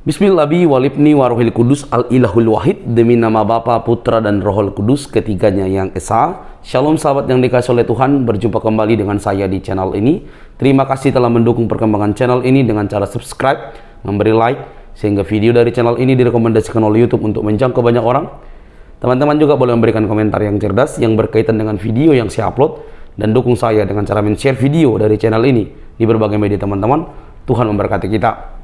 Bismillahi walibni warohil kudus al-ilahul wahid, demi nama Bapa, Putra dan Rohul Kudus, ketiganya yang esa. Shalom sahabat yang dikasih oleh Tuhan, berjumpa kembali dengan saya di channel ini. Terima kasih telah mendukung perkembangan channel ini dengan cara subscribe, memberi like, sehingga video dari channel ini direkomendasikan oleh YouTube untuk menjangkau banyak orang. Teman-teman juga boleh memberikan komentar yang cerdas yang berkaitan dengan video yang saya upload, dan dukung saya dengan cara men-share video dari channel ini di berbagai media teman-teman. Tuhan memberkati kita.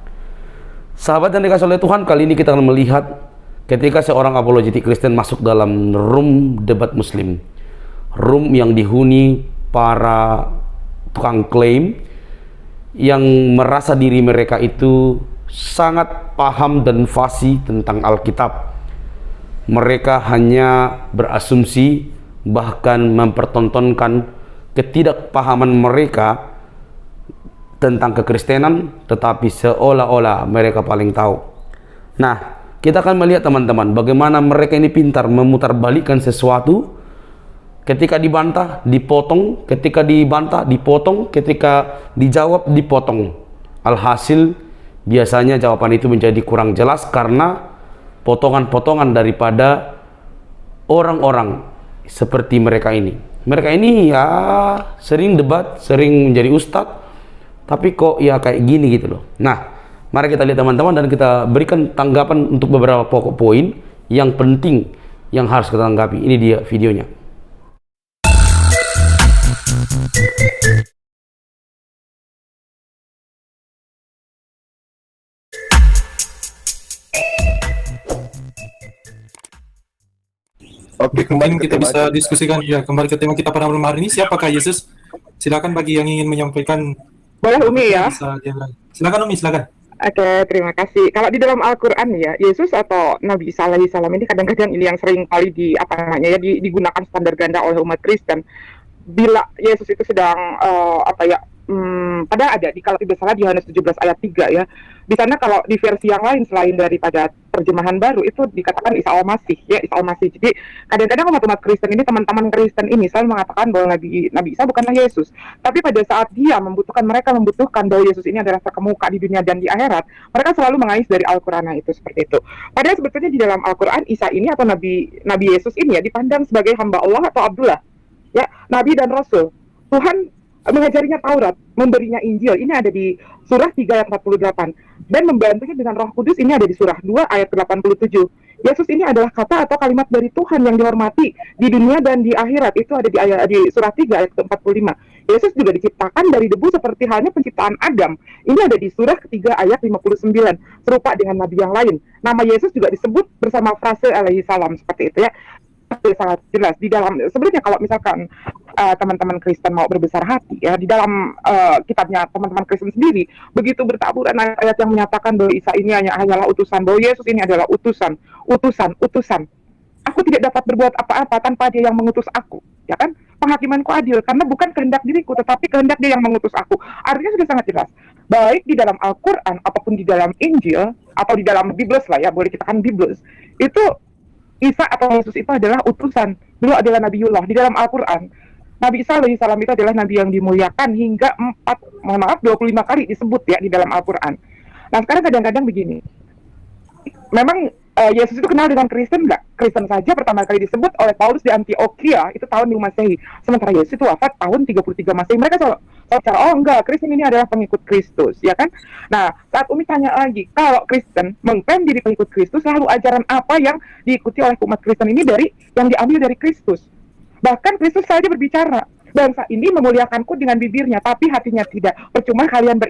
Sahabat yang dikasih oleh Tuhan, kali ini kita akan melihat ketika seorang apologetik Kristen masuk dalam room debat Muslim, room yang dihuni para tukang klaim yang merasa diri mereka itu sangat paham dan fasih tentang Alkitab. Mereka hanya berasumsi, bahkan mempertontonkan ketidakpahaman mereka tentang kekristenan, tetapi seolah-olah mereka paling tahu. Nah, kita akan melihat teman-teman bagaimana mereka ini pintar memutarbalikkan sesuatu. Ketika dibantah, dipotong. Ketika dibantah, dipotong. Ketika dijawab, dipotong. Alhasil, biasanya jawaban itu menjadi kurang jelas karena potongan-potongan daripada orang-orang seperti mereka ini. Mereka ini ya sering debat, sering menjadi ustadz, tapi kok ya kayak gini gitu loh. Nah, mari kita lihat teman-teman dan kita berikan tanggapan untuk beberapa pokok poin yang penting yang harus kita tanggapi. Ini dia videonya. Oke, kembali kita bisa diskusikan ya kembali ke tema kita pada malam hari ini. Siapakah Yesus? Silakan bagi yang ingin menyampaikan. Boleh Umi ya? Silakan Umi, silakan. Oke, terima kasih. Kalau di dalam Al-Quran ya, Yesus atau Nabi Isa alaihi salam ini kadang-kadang ini yang sering kali digunakan standar ganda oleh umat Kristen. Bila Yesus itu sedang pada ada di, kalau tidak salah, di Yohanes 17 ayat 3 ya. Di sana kalau di versi yang lain selain daripada terjemahan baru itu dikatakan Isa al-Masih ya, Isa al-Masih. Jadi kadang-kadang umat Kristen ini, teman-teman Kristen ini selalu mengatakan bahwa Nabi Isa bukanlah Yesus. Tapi pada saat mereka membutuhkan bahwa Yesus ini adalah terkemuka di dunia dan di akhirat, mereka selalu mengais dari Al-Qur'an itu seperti itu. Padahal sebetulnya di dalam Al-Qur'an Isa ini atau Nabi Yesus ini ya dipandang sebagai hamba Allah atau Abdullah. Ya, nabi dan rasul. Tuhan mengajarinya Taurat, memberinya Injil. Ini ada di surah 3 ayat 48. Dan membantunya dengan Roh Kudus, ini ada di surah 2 ayat 87. Yesus ini adalah kata atau kalimat dari Tuhan yang dihormati di dunia dan di akhirat. Itu ada di surah 3 ayat 45. Yesus juga diciptakan dari debu seperti halnya penciptaan Adam. Ini ada di surah ketiga ayat 59. Serupa dengan nabi yang lain. Nama Yesus juga disebut bersama frase alaihi salam seperti itu ya. Sangat jelas di dalam, sebenarnya kalau misalkan teman-teman Kristen mau berbesar hati ya, di dalam kitabnya teman-teman Kristen sendiri begitu bertaburan ayat yang menyatakan bahwa Isa ini hanyalah utusan, bahwa Yesus ini adalah utusan. Aku tidak dapat berbuat apa-apa tanpa Dia yang mengutus aku, ya kan? Penghakimanku adil karena bukan kehendak diriku tetapi kehendak Dia yang mengutus aku. Artinya sudah sangat jelas. Baik di dalam Al-Qur'an ataupun di dalam Injil atau di dalam Biblos lah ya, boleh dikatakan Biblos. Itu Isa atau Yesus itu adalah utusan. Beliau adalah Nabiullah. Di dalam Al-Quran, Nabi Isa alaihi salam itu adalah Nabi yang dimuliakan hingga 25 kali disebut ya di dalam Al-Quran. Nah sekarang kadang-kadang begini, memang Yesus itu kenal dengan Kristen nggak? Kristen saja pertama kali disebut oleh Paulus di Antioquia itu tahun 5 Masehi. Sementara Yesus itu wafat tahun 33 Masehi. Mereka selalu bicara, oh enggak, Kristen ini adalah pengikut Kristus, ya kan? Nah, saat Umi tanya lagi, kalau Kristen mengklaim diri pengikut Kristus, lalu ajaran apa yang diikuti oleh umat Kristen ini yang diambil dari Kristus? Bahkan Kristus saja berbicara, bangsa ini memuliakanku dengan bibirnya, tapi hatinya tidak. Percuma kalian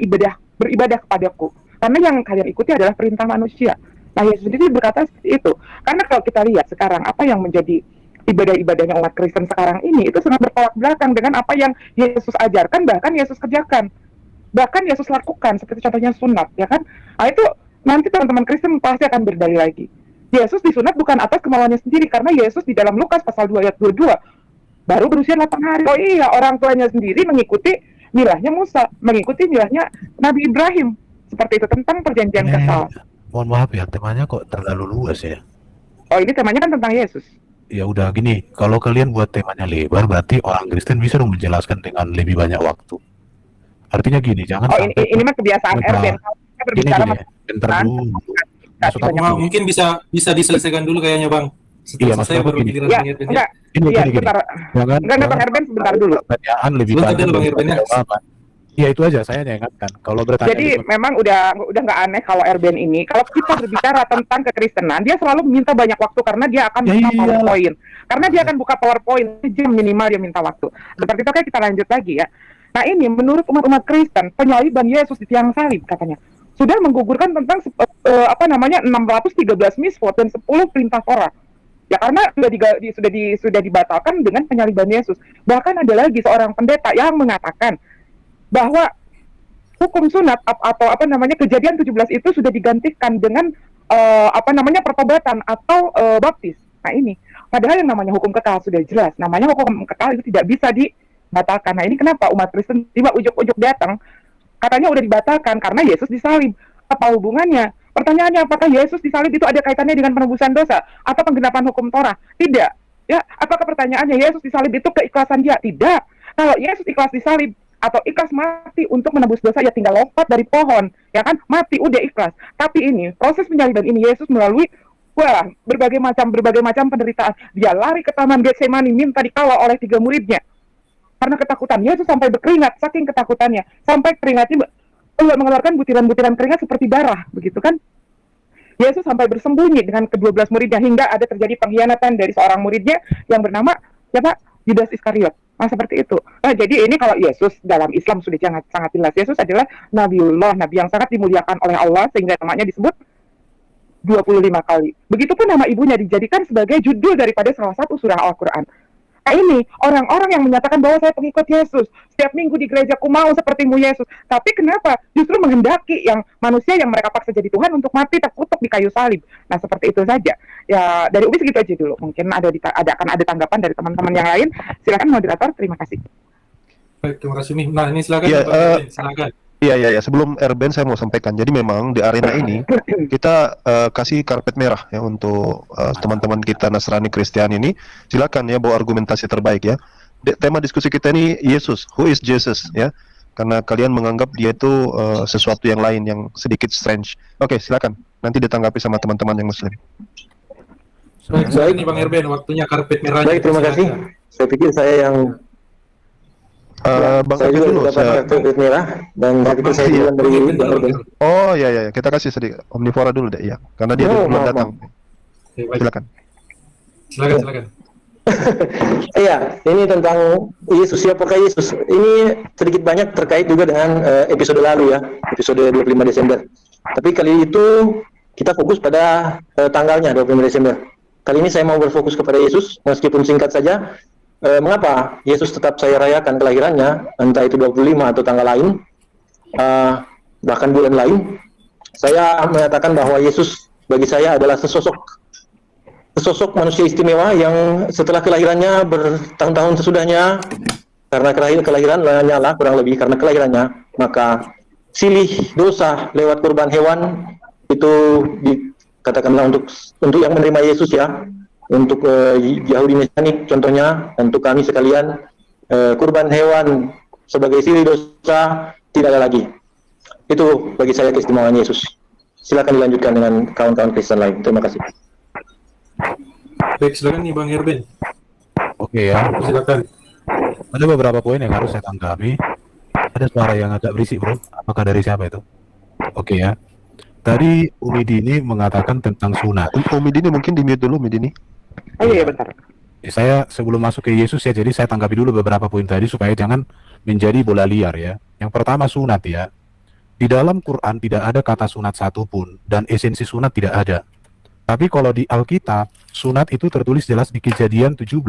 beribadah kepadaku. Karena yang kalian ikuti adalah perintah manusia. Nah, Yesus sendiri berkata seperti itu. Karena kalau kita lihat sekarang, apa yang menjadi ibadah-ibadahnya umat Kristen sekarang ini, itu sangat bertolak belakang dengan apa yang Yesus ajarkan, bahkan Yesus kerjakan. Bahkan Yesus lakukan, seperti contohnya sunat, ya kan? Nah, itu nanti teman-teman Kristen pasti akan berdalih lagi. Yesus disunat bukan atas kemauannya sendiri, karena Yesus di dalam Lukas pasal 2 ayat 22, baru berusia 8 hari. Oh iya, orang tuanya sendiri mengikuti milahnya Musa, mengikuti milahnya Nabi Ibrahim. Seperti itu, tentang perjanjian kasal. Mohon maaf ya, temanya kok terlalu luas ya. Oh, ini temanya kan tentang Yesus. Ya udah gini, kalau kalian buat temanya lebar, berarti orang Kristen bisa dong menjelaskan dengan lebih banyak waktu. Artinya gini, jangan Oh, sampai ini mah kebiasaan Erben. Kita berbicara bentar dulu. Maksud aku Cuma mungkin bisa diselesaikan dulu kayaknya Bang. Iya, Setelah maksud saya aku baru gini. giliran Ya, Bang Irben ya. enggak. Ini Iya, gini. sebentar. Jangan Enggak, Bang Herben sebentar dulu. pertanyaan lebih Sebentar panjang dulu, Bang Irben, ya. daripada jawaban. Iya itu aja saya ingatkan. Kalau bertanya Jadi lebih- memang udah nggak aneh kalau Erben ini, kalau kita berbicara tentang kekristenan, dia selalu minta banyak waktu karena dia akan Ya buka iyalah. PowerPoint. Karena dia akan buka PowerPoint sejam minimal dia minta waktu. Seperti itu, oke, kita lanjut lagi ya. Nah ini menurut umat-umat Kristen, penyaliban Yesus di tiang salib katanya sudah menggugurkan tentang 613 misfot dan 10 perintah Torah. Ya karena sudah dibatalkan dengan penyaliban Yesus. Bahkan ada lagi seorang pendeta yang mengatakan bahwa hukum sunat atau kejadian 17 itu sudah digantikan dengan pertobatan atau baptis. Nah ini, padahal yang namanya hukum kekal sudah jelas, namanya hukum kekal itu tidak bisa dibatalkan. Nah ini kenapa umat Kristen tiba ujuk-ujuk datang, katanya udah dibatalkan karena Yesus disalib. Apa hubungannya? Pertanyaannya, apakah Yesus disalib itu ada kaitannya dengan penebusan dosa atau penggenapan hukum Torah? Tidak. Ya, apakah pertanyaannya Yesus disalib itu keikhlasan dia? Tidak. Kalau Yesus ikhlas disalib atau ikhlas mati untuk menebus dosa, ya tinggal lompat dari pohon, ya kan, mati udah ikhlas. Tapi ini proses penyaliban ini Yesus melalui berbagai macam penderitaan. Dia lari ke taman Getsemani minta dikawal oleh 3 muridnya karena ketakutan. Yesus sampai berkeringat saking ketakutannya, sampai keringatnya mengeluarkan butiran-butiran keringat seperti darah, begitu kan. Yesus sampai bersembunyi dengan ke-12 muridnya hingga ada terjadi pengkhianatan dari seorang muridnya yang bernama Yudas Iskariot. Nah seperti itu. Nah jadi ini kalau Yesus dalam Islam sudah sangat jelas. Yesus adalah Nabiullah, Nabi yang sangat dimuliakan oleh Allah sehingga namanya disebut 25 kali. Begitupun nama ibunya dijadikan sebagai judul daripada salah satu surah Al-Quran. Nah ini orang-orang yang menyatakan bahwa saya pengikut Yesus, setiap minggu di gerejaku mau sepertimu Yesus. Tapi kenapa justru menghendaki yang manusia yang mereka paksa jadi Tuhan untuk mati terkutuk di kayu salib. Nah seperti itu saja. Ya dari Ubi segitu aja dulu. Mungkin akan ada tanggapan dari teman-teman yang lain. Silakan moderator, terima kasih. Baik, terima kasih nih. Nah, ini silakan Iya, Bang Irben, silakan. Iya. Sebelum Erben saya mau sampaikan. Jadi memang di arena ini kita kasih karpet merah ya untuk teman-teman kita Nasrani Kristian ini. Silakan ya bawa argumentasi terbaik ya. Tema diskusi kita ini Yesus. Who is Jesus ya? Karena kalian menganggap dia itu sesuatu yang lain yang sedikit strange. Oke, silakan. Nanti ditanggapi sama teman-teman yang Muslim. Baik, ini Bang Irben, waktunya karpet merah. Baik, terima kasih. Saya pikir saya yang Bang saya Erben juga dulu. dapat kartu merah dan saya pikir saya duluan dari Bang Irben. Oh iya. Kita kasih sedikit Omnivora dulu deh ya. Karena dia belum maaf. datang. Oke, baik. Silakan. Iya, ini tentang Yesus. Siapakah Yesus? Ini sedikit banyak terkait juga dengan episode lalu ya, episode 25 Desember. Tapi kali itu kita fokus pada tanggalnya 25 Desember. Kali ini saya mau berfokus kepada Yesus, meskipun singkat saja. Mengapa Yesus tetap saya rayakan kelahirannya, entah itu 25 atau tanggal lain, bahkan bulan lain. Saya menyatakan bahwa Yesus bagi saya adalah sesosok manusia istimewa yang setelah kelahirannya bertahun-tahun sesudahnya, karena kelahiran nyala kurang lebih karena kelahirannya, maka silih dosa lewat kurban hewan itu dikatakanlah untuk yang menerima Yesus ya. Untuk Yahudi Mesianik contohnya, untuk kami sekalian kurban hewan sebagai silih dosa tidak ada lagi. Itu bagi saya keistimewaan Yesus. Silakan dilanjutkan dengan kawan-kawan Kristen lain. Terima kasih. Baik, silakan nih Bang Irben. Oke ya. Silakan. Ada beberapa poin yang harus saya tanggapi. Ada suara yang agak berisik bro. Apakah dari siapa itu? Oke ya. Tadi Umidini mengatakan tentang sunat. Umidini mungkin di mute dulu Umidini. Oh iya, bentar. Saya sebelum masuk ke Yesus ya, jadi saya tanggapi dulu beberapa poin tadi supaya jangan menjadi bola liar ya. Yang pertama sunat ya. Di dalam Quran tidak ada kata sunat satupun dan esensi sunat tidak ada. Tapi kalau di Alkitab, sunat itu tertulis jelas di Kejadian 17,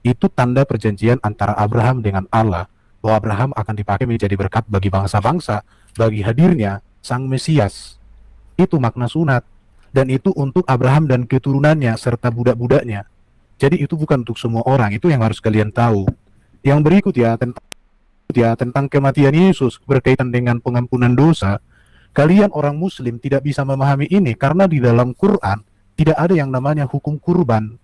itu tanda perjanjian antara Abraham dengan Allah, bahwa Abraham akan dipakai menjadi berkat bagi bangsa-bangsa, bagi hadirnya Sang Mesias. Itu makna sunat. Dan itu untuk Abraham dan keturunannya serta budak-budaknya. Jadi itu bukan untuk semua orang, itu yang harus kalian tahu. Yang berikut tentang kematian Yesus berkaitan dengan pengampunan dosa. Kalian orang Muslim tidak bisa memahami ini karena di dalam Quran tidak ada yang namanya hukum kurban.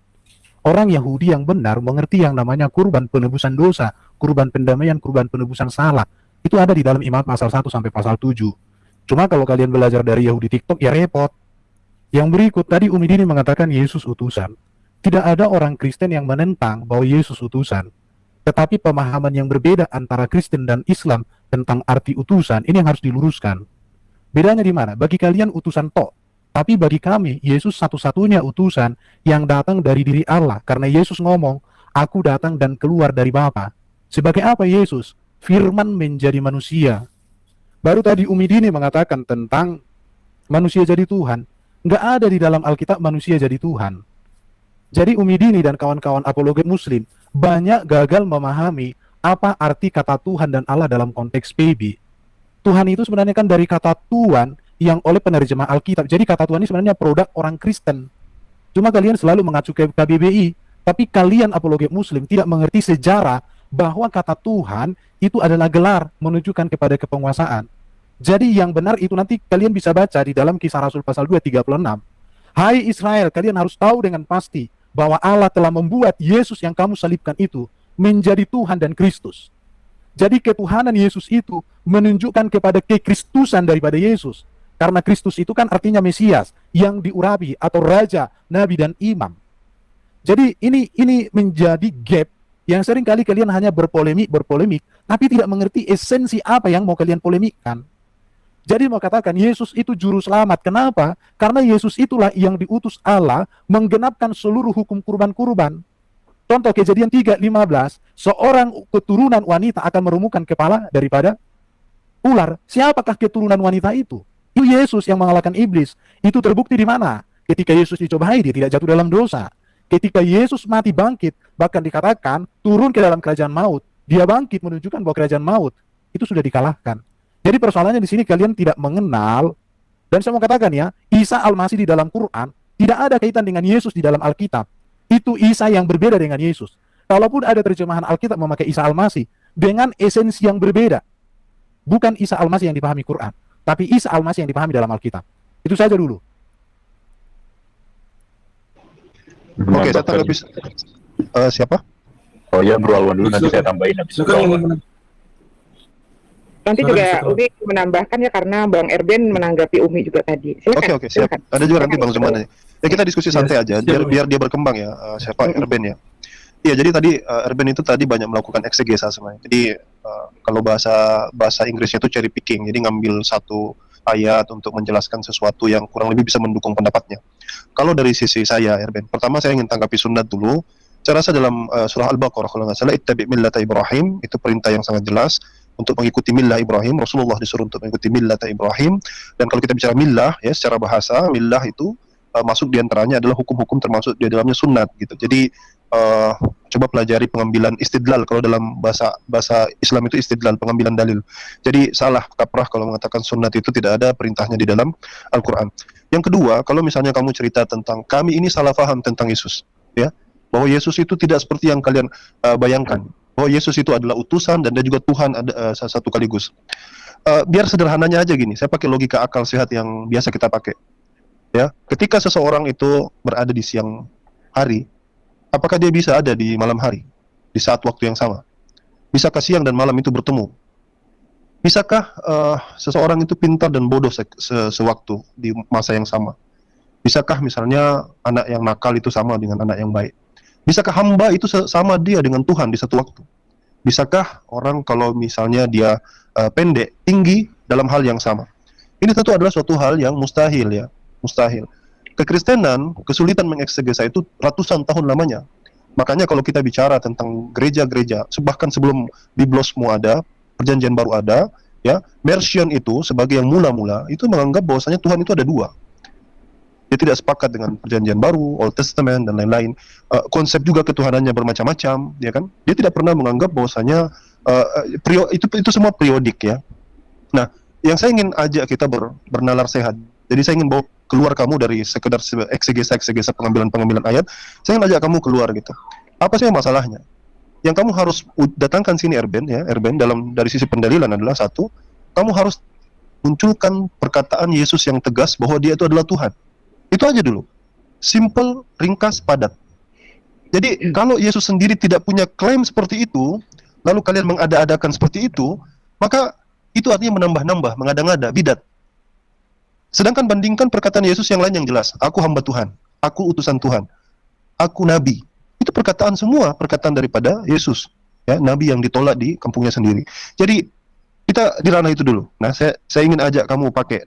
Orang Yahudi yang benar mengerti yang namanya kurban penebusan dosa, kurban pendamaian, kurban penebusan salah. Itu ada di dalam Imamat pasal 1 sampai pasal 7. Cuma kalau kalian belajar dari Yahudi TikTok ya repot. Yang berikut tadi Umi Dini mengatakan Yesus utusan. Tidak ada orang Kristen yang menentang bahwa Yesus utusan. Tetapi pemahaman yang berbeda antara Kristen dan Islam tentang arti utusan ini yang harus diluruskan. Bedanya di mana? Bagi kalian utusan tok. Tapi bagi kami, Yesus satu-satunya utusan yang datang dari diri Allah. Karena Yesus ngomong, aku datang dan keluar dari Bapa. Sebagai apa Yesus? Firman menjadi manusia. Baru tadi Umi Dini mengatakan tentang manusia jadi Tuhan. Nggak ada di dalam Alkitab manusia jadi Tuhan. Jadi Umi Dini dan kawan-kawan apologet Muslim banyak gagal memahami apa arti kata Tuhan dan Allah dalam konteks PB. Tuhan itu sebenarnya kan dari kata Tuhan yang oleh penerjemah Alkitab. Jadi kata Tuhan ini sebenarnya produk orang Kristen. Cuma kalian selalu mengacu ke KBBI, tapi kalian apologet Muslim tidak mengerti sejarah bahwa kata Tuhan itu adalah gelar menunjukkan kepada kepenguasaan. Jadi yang benar itu nanti kalian bisa baca di dalam Kisah Rasul pasal 2:36. Hai Israel, kalian harus tahu dengan pasti bahwa Allah telah membuat Yesus yang kamu salibkan itu menjadi Tuhan dan Kristus. Jadi ketuhanan Yesus itu menunjukkan kepada kekristusan daripada Yesus. Karena Kristus itu kan artinya Mesias yang diurapi atau Raja, Nabi dan Imam. Jadi ini menjadi gap yang sering kali kalian hanya berpolemik, tapi tidak mengerti esensi apa yang mau kalian polemikkan. Jadi mau katakan Yesus itu juru selamat. Kenapa? Karena Yesus itulah yang diutus Allah menggenapkan seluruh hukum kurban-kurban. Contoh Kejadian 3:15, seorang keturunan wanita akan merumukan kepala daripada ular. Siapakah keturunan wanita itu? Itu Yesus yang mengalahkan iblis. Itu terbukti di mana? Ketika Yesus dicobai, dia tidak jatuh dalam dosa. Ketika Yesus mati bangkit, bahkan dikatakan turun ke dalam kerajaan maut. Dia bangkit menunjukkan bahwa kerajaan maut itu sudah dikalahkan. Jadi persoalannya di sini kalian tidak mengenal, dan saya mau katakan ya, Isa Al-Masih di dalam Quran tidak ada kaitan dengan Yesus di dalam Alkitab. Itu Isa yang berbeda dengan Yesus. Kalaupun ada terjemahan Alkitab memakai Isa Al-Masih dengan esensi yang berbeda, bukan Isa Al-Masih yang dipahami Quran, tapi Isa Al-Masih yang dipahami dalam Alkitab. Itu saja dulu. Oke, saya tanggapi. Siapa? Oh ya, Bro Alwan dulu, nanti saya tambahin habis Bro Alwan. Nanti juga Umi menambahkan ya, karena Bang Erben menanggapi Umi juga tadi. Silakan. Oke, siap. Ada juga nanti Bang Zuman. Ya kita diskusi santai aja, biar dia berkembang ya. Siapa Erben ya? Iya, jadi tadi Erben itu tadi banyak melakukan eksegesa sebenarnya. Jadi kalau bahasa Inggrisnya itu cherry picking, jadi ngambil satu ayat untuk menjelaskan sesuatu yang kurang lebih bisa mendukung pendapatnya. Kalau dari sisi saya, Erben, pertama saya ingin tanggapi sunat dulu. Saya rasa dalam surah Al-Baqarah kalau nggak salah, ittabi millata Ibrahim, itu perintah yang sangat jelas untuk mengikuti millah Ibrahim. Rasulullah disuruh untuk mengikuti millata Ibrahim. Dan kalau kita bicara millah ya secara bahasa, millah itu masuk diantaranya adalah hukum-hukum, termasuk di dalamnya sunat gitu. Jadi coba pelajari pengambilan istidlal. Kalau dalam bahasa Islam itu istidlal, pengambilan dalil. Jadi salah kaprah kalau mengatakan sunat itu tidak ada perintahnya di dalam Al-Quran. Yang kedua, kalau misalnya kamu cerita tentang kami ini salah paham tentang Yesus, ya, bahwa Yesus itu tidak seperti yang kalian bayangkan, bahwa Yesus itu adalah utusan dan dia juga Tuhan ada satu kaligus. Biar sederhananya aja gini, saya pakai logika akal sehat yang biasa kita pakai. Ya, ketika seseorang itu berada di siang hari, apakah dia bisa ada di malam hari di saat waktu yang sama? Bisakah siang dan malam itu bertemu? Bisakah seseorang itu pintar dan bodoh sewaktu di masa yang sama? Bisakah misalnya anak yang nakal itu sama dengan anak yang baik? Bisakah hamba itu sama dia dengan Tuhan di satu waktu? Bisakah orang kalau misalnya dia pendek, tinggi dalam hal yang sama? Ini tentu adalah suatu hal yang mustahil ya, mustahil. Kekristenan, kesulitan mengeksegesa itu ratusan tahun lamanya. Makanya kalau kita bicara tentang gereja-gereja, bahkan sebelum Biblosmu ada, Perjanjian Baru ada, ya, Mercian itu sebagai yang mula-mula itu menganggap bahwasanya Tuhan itu ada dua. Dia tidak sepakat dengan Perjanjian Baru, Old Testament dan lain-lain. Konsep juga ketuhanannya bermacam-macam, ya kan? Dia tidak pernah menganggap bahwasanya itu semua periodik ya. Nah, yang saya ingin ajak kita bernalar sehat. Jadi saya ingin bawa keluar kamu dari sekedar eksegesa pengambilan ayat. Saya ingin ajak kamu keluar gitu. Apa sih masalahnya? Yang kamu harus datangkan sini Erben ya, Erben dari sisi pendalilan adalah satu, kamu harus munculkan perkataan Yesus yang tegas bahwa dia itu adalah Tuhan. Itu aja dulu. Simple, ringkas, padat. Jadi kalau Yesus sendiri tidak punya klaim seperti itu, lalu kalian mengada-adakan seperti itu, maka itu artinya menambah-nambah, mengada-ngada, bidat. Sedangkan bandingkan perkataan Yesus yang lain yang jelas. Aku hamba Tuhan, aku utusan Tuhan, aku nabi. Itu perkataan semua, perkataan daripada Yesus. Ya, nabi yang ditolak di kampungnya sendiri. Jadi kita di ranah itu dulu. Nah, saya ingin ajak kamu pakai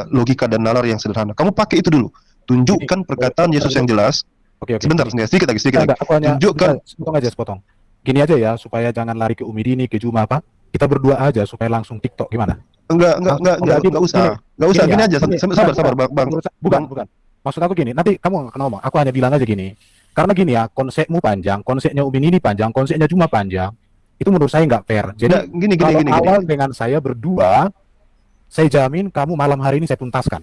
logika dan nalar yang sederhana. Kamu pakai itu dulu. Tunjukkan perkataan Yesus yang jelas. Oke. Sebentar, sedikit lagi. Enggak, aku hanya Tunjukkan. sepotong. Gini aja ya, supaya jangan lari ke Umi Dini, ke Juma apa. Kita berdua aja supaya langsung TikTok gimana? Enggak usah. Enggak usah, gini aja. Sabar, Bang. Bukan. Maksud aku gini, nanti kamu akan ngomong. Aku hanya bilang aja gini. Karena gini ya, konsepmu panjang, konsepnya Umi Dini panjang, konsepnya Juma panjang. Itu menurut saya nggak fair. Jadi gini. awal dengan saya berdua, saya jamin kamu malam hari ini saya tuntaskan.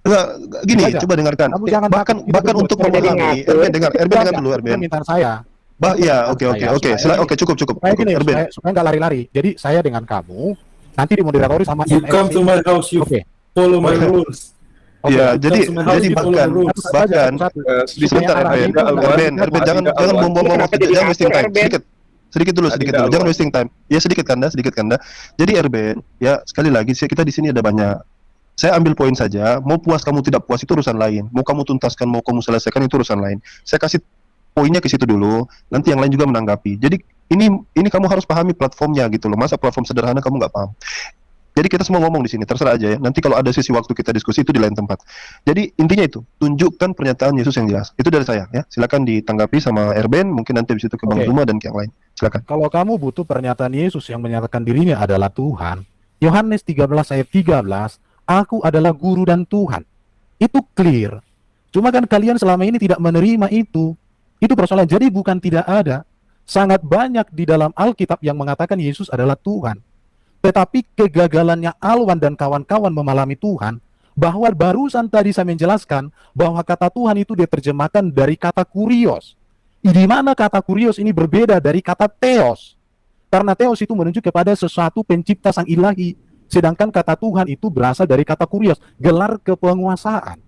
Enggak, gini, Aja. coba dengarkan. Kamu jangan Bahkan untuk memahami, Erben dengar dulu, Erben. Permintaan saya. Oke, cukup. Supaya gini, Erben. supaya nggak lari-lari. Jadi saya dengan kamu nanti dimoderatori sama You come to my house, you Oke. follow my rules. Ya, jadi bahkan sebentar, Erben, jangan buang-buang waktu, jangan wasting time. Sedikit dulu, jangan wasting time. Ya sedikit Kanda. Jadi Erben, ya sekali lagi kita di sini ada banyak. Saya ambil poin saja. Mau puas kamu tidak puas itu urusan lain. Mau kamu tuntaskan, mau kamu selesaikan itu urusan lain. Saya kasih poinnya ke situ dulu. Nanti yang lain juga menanggapi. Jadi ini kamu harus pahami platformnya gitu loh. Masa platform sederhana kamu nggak paham? Jadi kita semua ngomong di sini, terserah aja ya. Nanti kalau ada sisi waktu kita diskusi itu di lain tempat. Jadi intinya itu, tunjukkan pernyataan Yesus yang jelas. Itu dari saya ya. Silakan ditanggapi sama Erben, mungkin nanti habis itu ke Bang Zuma dan ke yang lain. Silakan. Kalau kamu butuh pernyataan Yesus yang menyatakan dirinya adalah Tuhan, Yohanes 13 ayat 13, aku adalah guru dan Tuhan. Itu clear. Cuma kan kalian selama ini tidak menerima itu. Itu persoalan. Jadi bukan tidak ada. Sangat banyak di dalam Alkitab yang mengatakan Yesus adalah Tuhan. Tetapi kegagalannya Alwan dan kawan-kawan memahami Tuhan, bahwa barusan tadi saya menjelaskan bahwa kata Tuhan itu diterjemahkan dari kata kurios. Di mana kata kurios ini berbeda dari kata theos. Karena theos itu menunjuk kepada sesuatu pencipta sang ilahi. Sedangkan kata Tuhan itu berasal dari kata kurios, gelar kepenguasaan.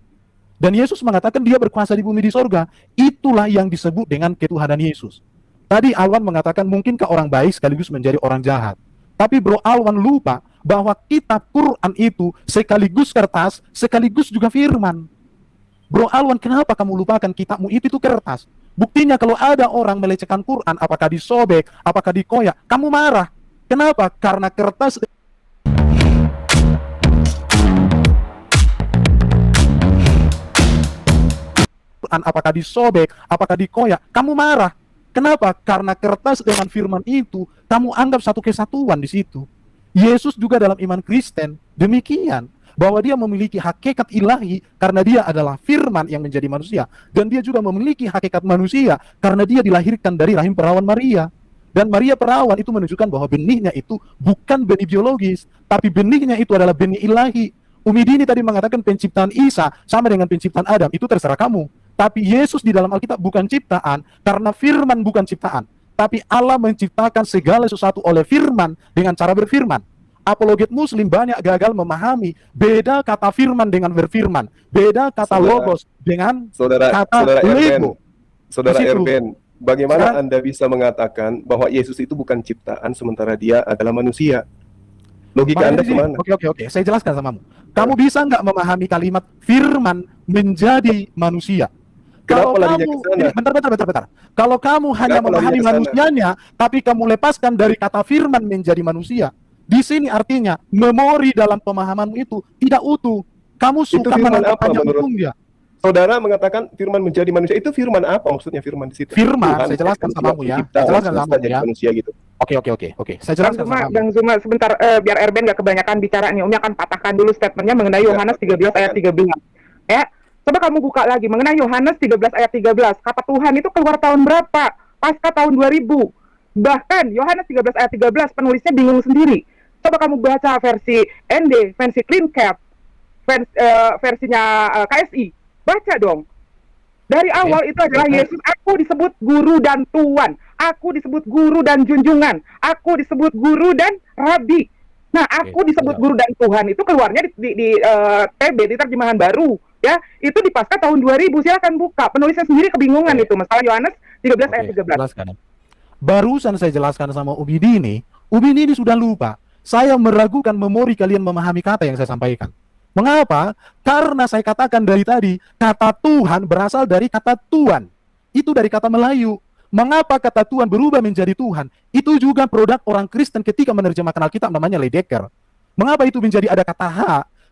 Dan Yesus mengatakan dia berkuasa di bumi di sorga. Itulah yang disebut dengan ketuhanan Yesus. Tadi Alwan mengatakan mungkinkah orang baik sekaligus menjadi orang jahat. Tapi Bro Alwan lupa bahwa kitab Quran itu sekaligus kertas, sekaligus juga firman. Bro Alwan, kenapa kamu lupakan kitabmu itu kertas? Buktinya kalau ada orang melecehkan Quran, apakah disobek, apakah dikoyak, kamu marah. Kenapa? Karena kertas Quran, apakah disobek, apakah dikoyak, kamu marah. Kenapa? Karena kertas dengan firman itu, kamu anggap satu kesatuan di situ. Yesus juga dalam iman Kristen, demikian. Bahwa dia memiliki hakikat ilahi, karena dia adalah firman yang menjadi manusia. Dan dia juga memiliki hakikat manusia, karena dia dilahirkan dari rahim perawan Maria. Dan Maria perawan itu menunjukkan bahwa benihnya itu bukan benih biologis, tapi benihnya itu adalah benih ilahi. Umi Dini tadi mengatakan penciptaan Isa sama dengan penciptaan Adam, itu terserah kamu. Tapi Yesus di dalam Alkitab bukan ciptaan, karena firman bukan ciptaan. Tapi Allah menciptakan segala sesuatu oleh firman dengan cara berfirman. Apologet Muslim banyak gagal memahami beda kata firman dengan berfirman. Beda kata logos dengan kata lego. Saudara Di situ. Erben, bagaimana Sekarang- Anda bisa mengatakan bahwa Yesus itu bukan ciptaan sementara dia adalah manusia? Logika Anda Makanya di sini- kemana? Oke, saya jelaskan samamu. Kamu bisa nggak memahami kalimat firman menjadi manusia? Kenapa Kalau larinya kamu, ke sana? ini, bentar. Kalau kamu hanya Kenapa memahami larinya ke sana? manusianya, tapi kamu lepaskan dari kata firman menjadi manusia. Di sini artinya memori dalam pemahamanmu itu tidak utuh. Kamu suka firman menangkap apa hanya menurut- ujungnya. Saudara mengatakan firman menjadi manusia. Itu firman apa maksudnya firman di situ? Firman, Tuhan, saya jelaskan manusia, samamu ya. pencipta, Saya jelaskan semesta samamu jadi ya. manusia gitu. Oke. Saya jelaskan samamu. Bang Zuma, sebentar, biar Erben nggak kebanyakan bicara nih. Umi akan patahkan dulu statementnya mengenai Yohanes 13 ayat 13. Ya, coba kamu buka lagi mengenai Yohanes 13 ayat 13. Kata Tuhan itu keluar tahun berapa? Pasca tahun 2000. Bahkan Yohanes 13 ayat 13 penulisnya bingung sendiri. Coba kamu baca versi ND, versi Clean Cap, versinya KSI. Baca dong. Dari awal itu adalah Yesus, aku disebut guru dan tuan, aku disebut guru dan junjungan, aku disebut guru dan rabi. Nah, aku disebut guru dan Tuhan itu keluarnya di TB, di terjemahan baru, ya. Itu di pasca tahun 2000. Silakan buka. Penulisnya sendiri kebingungan itu, masalah Yohanes 13 ayat 13. Jelaskan. Barusan saya jelaskan sama Umi Dini sudah lupa. Saya meragukan memori kalian memahami kata yang saya sampaikan. Mengapa? Karena saya katakan dari tadi, kata Tuhan berasal dari kata Tuan. Itu dari kata Melayu. Mengapa kata Tuhan berubah menjadi Tuhan? Itu juga produk orang Kristen ketika menerjemahkan Alkitab, namanya Ledecker. Mengapa itu menjadi ada kata H?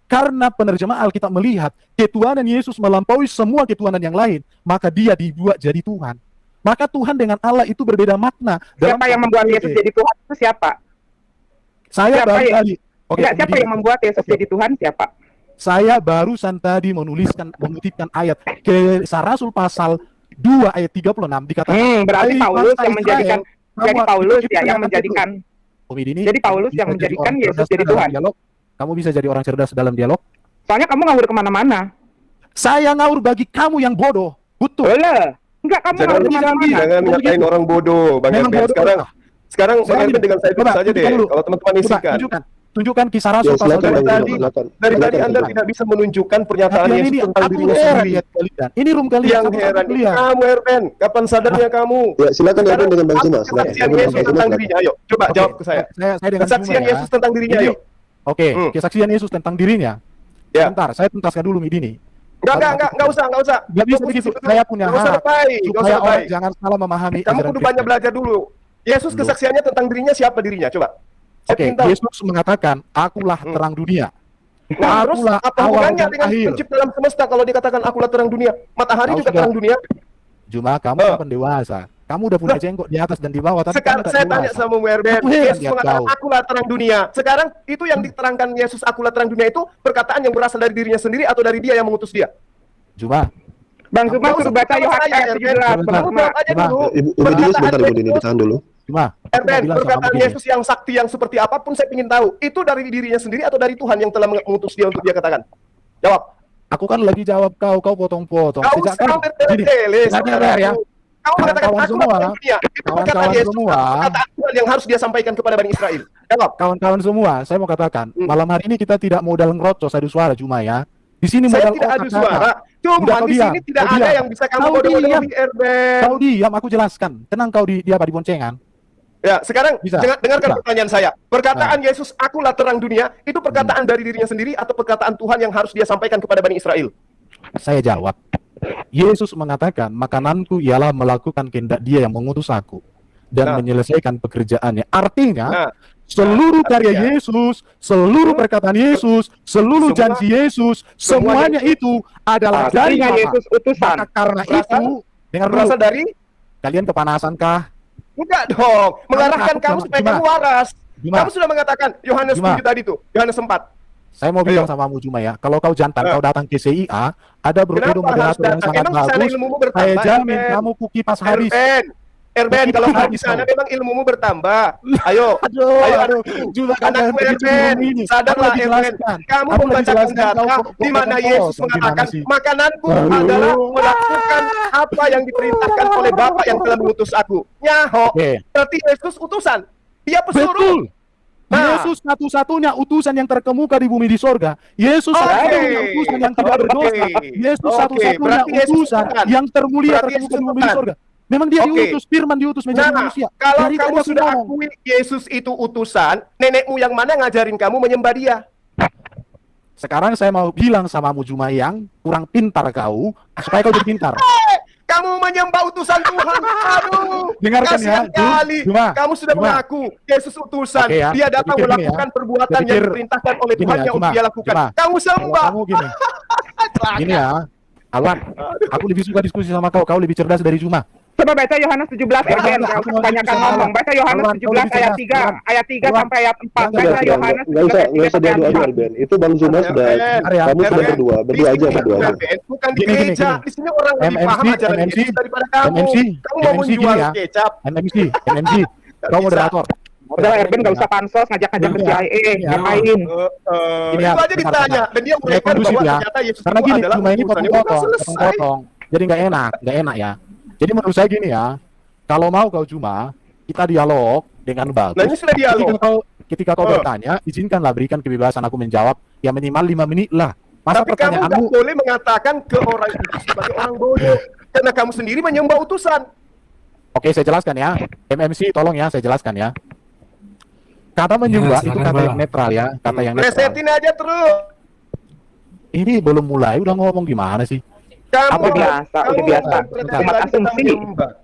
Karena penerjemah Alkitab melihat ketuhanan Yesus melampaui semua ketuhanan yang lain, maka dia dibuat jadi Tuhan. Maka Tuhan dengan Allah itu berbeda makna. Siapa yang membuat Yesus jadi Tuhan itu siapa? Saya baru tadi. Siapa yang membuat Yesus jadi Tuhan siapa? Saya barusan tadi menutipkan ayat ke Rasul pasal 2 ayat 36 dikatakan. Berarti Paulus yang menjadikan, jadi Paulus ya yang menjadikan. Jadi Paulus yang menjadikan Yesus jadi Tuhan. Dialog. Kamu bisa jadi orang cerdas dalam dialog. Soalnya kamu ngawur kemana-mana. Saya ngawur bagi kamu yang bodoh. Betul. Enggak, kamu ngawur kemana-mana. Jangan ngatain orang bodoh, Bang Erben. Sekarang Bang Erben dengan saya dulu saja deh. Kalau teman-teman isikan. Tunjukkan kisah Rasul pasal dari tadi Anda tidak bisa menunjukkan pernyataan Yesus tentang dirinya sendiri. Ini room kalian. Yang heran kamu, Erben. Kapan sadarnya kamu? Ya, silakan Erben dengan Bang Juma. Kesaksian Yesus tentang dirinya, ayo. Coba jawab ke saya. Kesaksian Yesus tentang dirinya, ayo. Oke, kesaksian Yesus tentang dirinya. Ya. Bentar, saya tuntaskan dulu Midini. Enggak usah. Enggak bisa begitu. Saya punya hak. Supaya orang jangan salah memahami. Kamu kudu banyak belajar dulu. Yesus kesaksiannya tentang dirinya siapa dirinya? Coba. Oke, Yesus mengatakan, akulah terang dunia. Nah, terus apa hubungannya dengan pencipta alam semesta kalau dikatakan akulah terang dunia? Matahari juga terang dunia. Cuma kamu kan pendewasa. Kamu udah punya jenggot di atas dan di bawah. Tapi sekarang saya tanya sama Werben, Yesus mengatakan akulah terang dunia. Sekarang itu yang diterangkan Yesus akulah terang dunia itu perkataan yang berasal dari dirinya sendiri atau dari dia yang mengutus dia? Cuma Bang Zuma suruh baca Yohanes ayat 17. Bang Zuma aja dulu. Ibu Dini sebentar, Ibu Dini ditahan dulu. Cuma Erben, perkataan Yesus yang sakti yang seperti apapun saya ingin tahu. Itu dari dirinya sendiri atau dari Tuhan yang telah mengutus dia untuk dia katakan? Jawab. Aku kan lagi jawab kau potong-potong. Sejak kan ya. Kamu mengatakan aku terang dunia. Itu perkataan Yesus. Perkataan Tuhan yang harus dia sampaikan kepada Bani Israel. Jawab. Kawan-kawan semua, saya mau katakan, malam hari ini kita tidak modal ngerocos adu suara cuma ya. Di sini saya modal tidak adu suara. Cuma di sini tidak ada yang bisa kamu bodoh-bodohi, Erben. Kau diam, aku jelaskan. Tenang kau di apa di boncengan. Ya, sekarang dengarkan pertanyaan saya. Perkataan Yesus, akulah terang dunia, itu perkataan dari dirinya sendiri atau perkataan Tuhan yang harus dia sampaikan kepada Bani Israel? Saya jawab. Yesus mengatakan, makananku ialah melakukan kehendak dia yang mengutus aku dan menyelesaikan pekerjaannya. Artinya, seluruh karya Yesus, seluruh perkataan Yesus, seluruh janji Yesus, semuanya itu adalah dari Yesus utusan. Maka karena itu, dengar dulu. Berasal dari? Kalian kepanasan kah? Enggak dong, mengarahkan kamu supaya kamu waras. Kamu sudah mengatakan Yohanes 7 tadi tuh, Yohanes 4. Saya mau bilang samamu cuma ya, kalau kau jantan, kau datang ke CIA, ada berkedok moderator yang sangat bagus, saya jamin kamu kipas habis. Erben, kalau kamu di sana memang ilmumu bertambah. Ayo, anakku Erben, sadarlah Erben. Kamu membacakan data di mana Yesus mengatakan makananku adalah melakukan apa yang diperintahkan oleh Bapa yang telah mengutus aku. Nyaho, berarti Yesus utusan. Dia pesuruh. Yesus satu-satunya utusan yang terkemuka di bumi di sorga. Yesus satu-satunya utusan yang tidak berdosa. Yesus satu-satunya utusan yang termulia terkemuka di bumi di sorga. Memang dia diutus, firman diutus menjadi manusia. Kalau kamu sudah akui Yesus itu utusan, nenekmu yang mana ngajarin kamu menyembah dia? Sekarang saya mau bilang samamu Juma yang kurang pintar kau, supaya kau jadi pintar. Kamu menyembah utusan Tuhan. Aduh, dengarkan ya. Kamu sudah mengaku Yesus utusan. Dia datang melakukan perbuatan yang diperintahkan oleh Tuhan yang dia lakukan. Kamu sembah. Gini ya, Alwan, aku lebih suka diskusi sama kau lebih cerdas dari Juma. Coba baca Yohanes 17 Erben, kebanyakan ngomong. Baca Yohanes 17 ayat 3 sampai ayat 4. Baca Yohanes 17 ayat 3 sampai ayat 4. Itu Bang Zuma sudah, kamu sudah berdua aja. Bukan di gereja, di sini orang lebih paham ajaran Yesus daripada kamu. Kamu mau menjual kecap. MMC, kau moderator. Udah Erben gak usah pansos ngajak-ngajak ke CIA, ngapain? Itu aja ditanya, dan dia mengajar bahwa ternyata Yesus itu adalah cuma ini potong-potong. Jadi nggak enak ya. Jadi menurut saya gini ya, kalau mau kau Juma, kita dialog dengan bagus. Nah ini sudah dialog. Ketika kau bertanya, izinkanlah berikan kebebasan aku menjawab, ya minimal 5 menit lah. Masa tapi kamu nggak boleh mengatakan ke orang itu sebagai orang bodoh, karena kamu sendiri menyembah utusan. Oke, saya jelaskan ya. MMC, tolong ya, saya jelaskan ya. Kata menyembah itu kata yang netral ya, kata yang netral. Resetin aja terus. Ini belum mulai udah ngomong gimana sih? Udah biasa. Umat asumsi.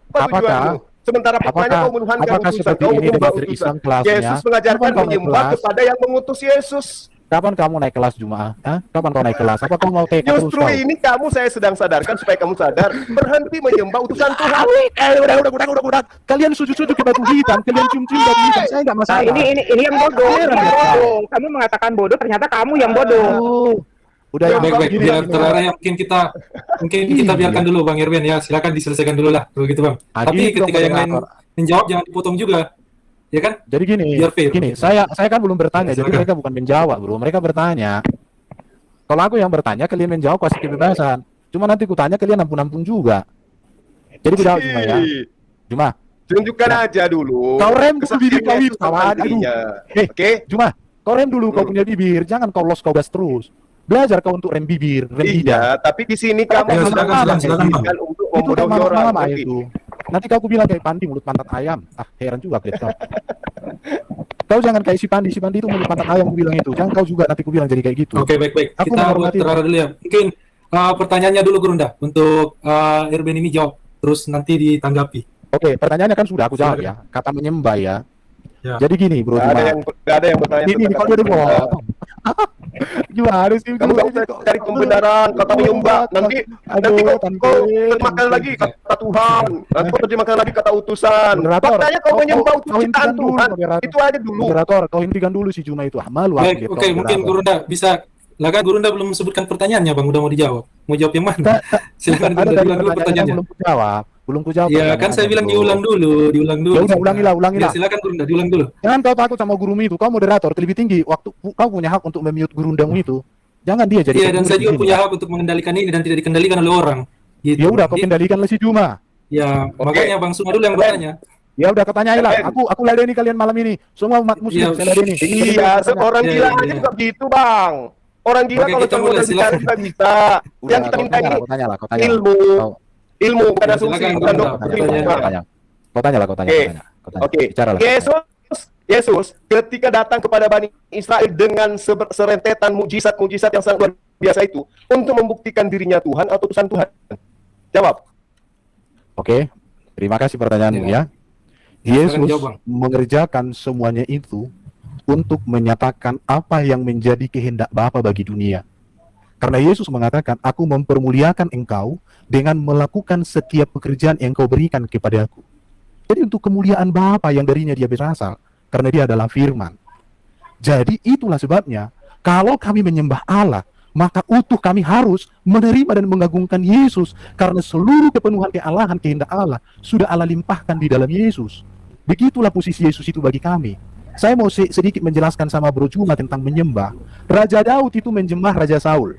Apakah Sementara pokoknya kau menuhankan apakah utusan, seperti kau ini menyembah dengan utusan. Islam kelasnya? Yesus mengajarkan Kapan kau naik menyembah kelas? kepada yang mengutus Yesus. Kapan kamu naik kelas Jumaah? Hah? Kapan kau naik kelas? Apa kau mau TK terus Justru kau? ini saya sedang sadarkan supaya kamu sadar, berhenti menyembah utusan Tuhan. Udah. Kalian sujud-sujud ke batu hitam, kalian cium-cium batu hitam. Saya nggak Nah, masalah. ini yang bodoh. Kamu mengatakan bodoh, ternyata kamu yang bodoh. Udah Baik, biar terarah mungkin kita biarkan dulu Bang Irwin ya, silakan diselesaikan dulu lah, begitu Bang. Tapi ketika yang lain menjawab jangan dipotong juga, ya kan? Jadi gini, saya kan belum bertanya, jadi mereka bukan menjawab, bro. Mereka bertanya. Kalau aku yang bertanya, kalian menjawab kasih kebebasan. Cuma nanti kutanya kalian ampun-ampun juga. Jadi ku jawab Cuma ya. Cuma. Tunjukkan aja dulu. Kau rem dulu bibir kau itu, kawan. Aduh. Oke. Cuma, kau rem dulu kau punya bibir. Jangan kau los kau gas terus. Belajar kau untuk rem bibir, rem lidah. Tapi di sini kamu silakan, untuk Itu kan membodohi orang. lama itu. Nanti kau bilang kayak Pandi mulut pantat ayam. Heran juga lihat kau. Kau jangan kayak si Pandi itu mulut pantat ayam, aku bilang itu. Jangan kau juga nanti aku bilang jadi kayak gitu. Oke, baik. Aku Kita buat menghormati. terarah dulu ya. Mungkin pertanyaannya dulu Gurunda untuk Irwin ini jawab, terus nanti ditanggapi. Oke, pertanyaannya kan sudah aku jawab ya. Kata menyembah ya. Ya. Jadi gini, bro. Gak ada yang bertanya. Ini kau udah potong. Gimana sih? Kamu gak usah cari pembenaran, kata menyembah. Nanti kau terjemahkan lagi kata Tuhan. Nanti kau terjemahkan lagi kata utusan. Faktanya kau menyembah utusan Tuhan. Itu aja dulu. Moderator, kau hentikan dulu si Juma itu. Malu aku Baik, lihat oke, kau, mungkin moderator. Gurunda bisa. Lah kan Gurunda belum sebutkan pertanyaannya, Bang. Udah mau dijawab. Mau jawab yang mana? Silakan Ada Gurunda tadi diulang dulu pertanyaannya. belum ku jawab. Ya, kan saya bilang diulang dulu. Ya udah, ulangilah. Ya, silakan Gurunda, diulang dulu. Jangan kau takut sama gurumu itu. Kau moderator, lebih tinggi. Waktu kau punya hak untuk memute gurundamu itu. Jangan dia jadi. Iya, dan pengurus saya di juga sini. punya hak untuk mengendalikan ini dan tidak dikendalikan oleh orang. Gitu. Ya udah, kau kendalikanlah si Juma. Ya, makanya Bang Suma dulu yang bertanya. Ya udah, kau tanyailah. Aku ladeni kalian malam ini. Semua umat muslim Iya. saya ladeni. Iya, orang Iya, gila iya, aja iya. juga gitu, Bang. Orang gila Oke, kalau kita cuma mulai, udah bicara silakan. juga bisa. Yang kita minta ini Kau tanyalah. ilmu, bukan Ya, asumsi, silakan, bukan Bang. doktrin. Kau tanyalah. Oke. Oke. Bicaralah. Yesus ketika datang kepada Bani Israel dengan serentetan mujizat-mujizat yang sangat luar biasa itu untuk membuktikan dirinya Tuhan atau utusan Tuhan. Jawab. Oke. Terima kasih pertanyaanmu ya. Silakan Yesus jawab, Bang. mengerjakan semuanya itu untuk menyatakan apa yang menjadi kehendak Bapa bagi dunia. Karena Yesus mengatakan, aku mempermuliakan engkau dengan melakukan setiap pekerjaan yang kau berikan kepadaku. Jadi untuk kemuliaan Bapa yang darinya dia berasal, karena dia adalah firman. Jadi itulah sebabnya, kalau kami menyembah Allah, maka utuh kami harus menerima dan mengagungkan Yesus, karena seluruh kepenuhan kealahan kehendak Allah sudah Allah limpahkan di dalam Yesus. Begitulah posisi Yesus itu bagi kami. Saya mau sedikit menjelaskan sama Bro Juma tentang menyembah. Raja Daud itu menyembah Raja Saul.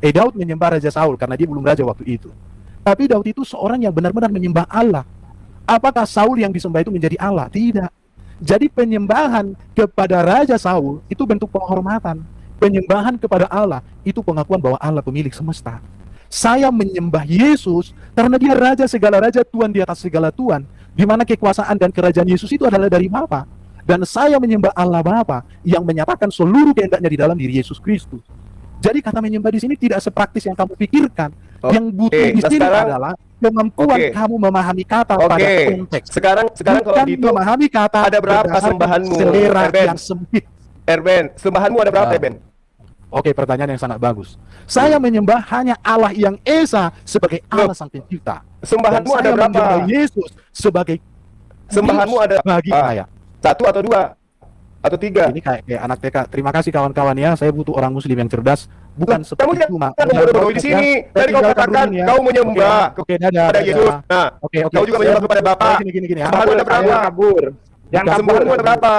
Daud menyembah Raja Saul karena dia belum raja waktu itu. Tapi Daud itu seorang yang benar-benar menyembah Allah. Apakah Saul yang disembah itu menjadi Allah? Tidak. Jadi penyembahan kepada Raja Saul itu bentuk penghormatan. Penyembahan kepada Allah itu pengakuan bahwa Allah pemilik semesta. Saya menyembah Yesus karena dia raja segala raja, Tuhan di atas segala Tuhan, di mana kekuasaan dan kerajaan Yesus itu adalah dari Bapa. Dan saya menyembah Allah Bapa yang menyatakan seluruh kehendaknya di dalam diri Yesus Kristus. Jadi kata menyembah di sini tidak sepraktis yang kamu pikirkan. Yang butuh di sini adalah kemampuan kamu memahami kata pada konteks. Sekarang kalau gitu memahami kata ada berapa sembahanmu? Selera yang sempit. Erben, sembahanmu ada berapa, Erben? Oke, pertanyaan yang sangat bagus. Saya menyembah hanya Allah yang Esa sebagai Allah Sang Pencipta. Sembahanmu ada berapa? Menyembah Yesus sebagai sembahanmu ada bagi saya. 1 atau 2 atau 3? Ini kayak anak TK. Terima kasih kawan-kawan ya. Saya butuh orang muslim yang cerdas. Bukan kamu seperti Juma. di sini. Tadi kau katakan kau menyembah kepada Yesus. Nah, kau juga menyembah kepada Bapa. Gini. Sembahanmu ada berapa? Sembahanmu ada berapa?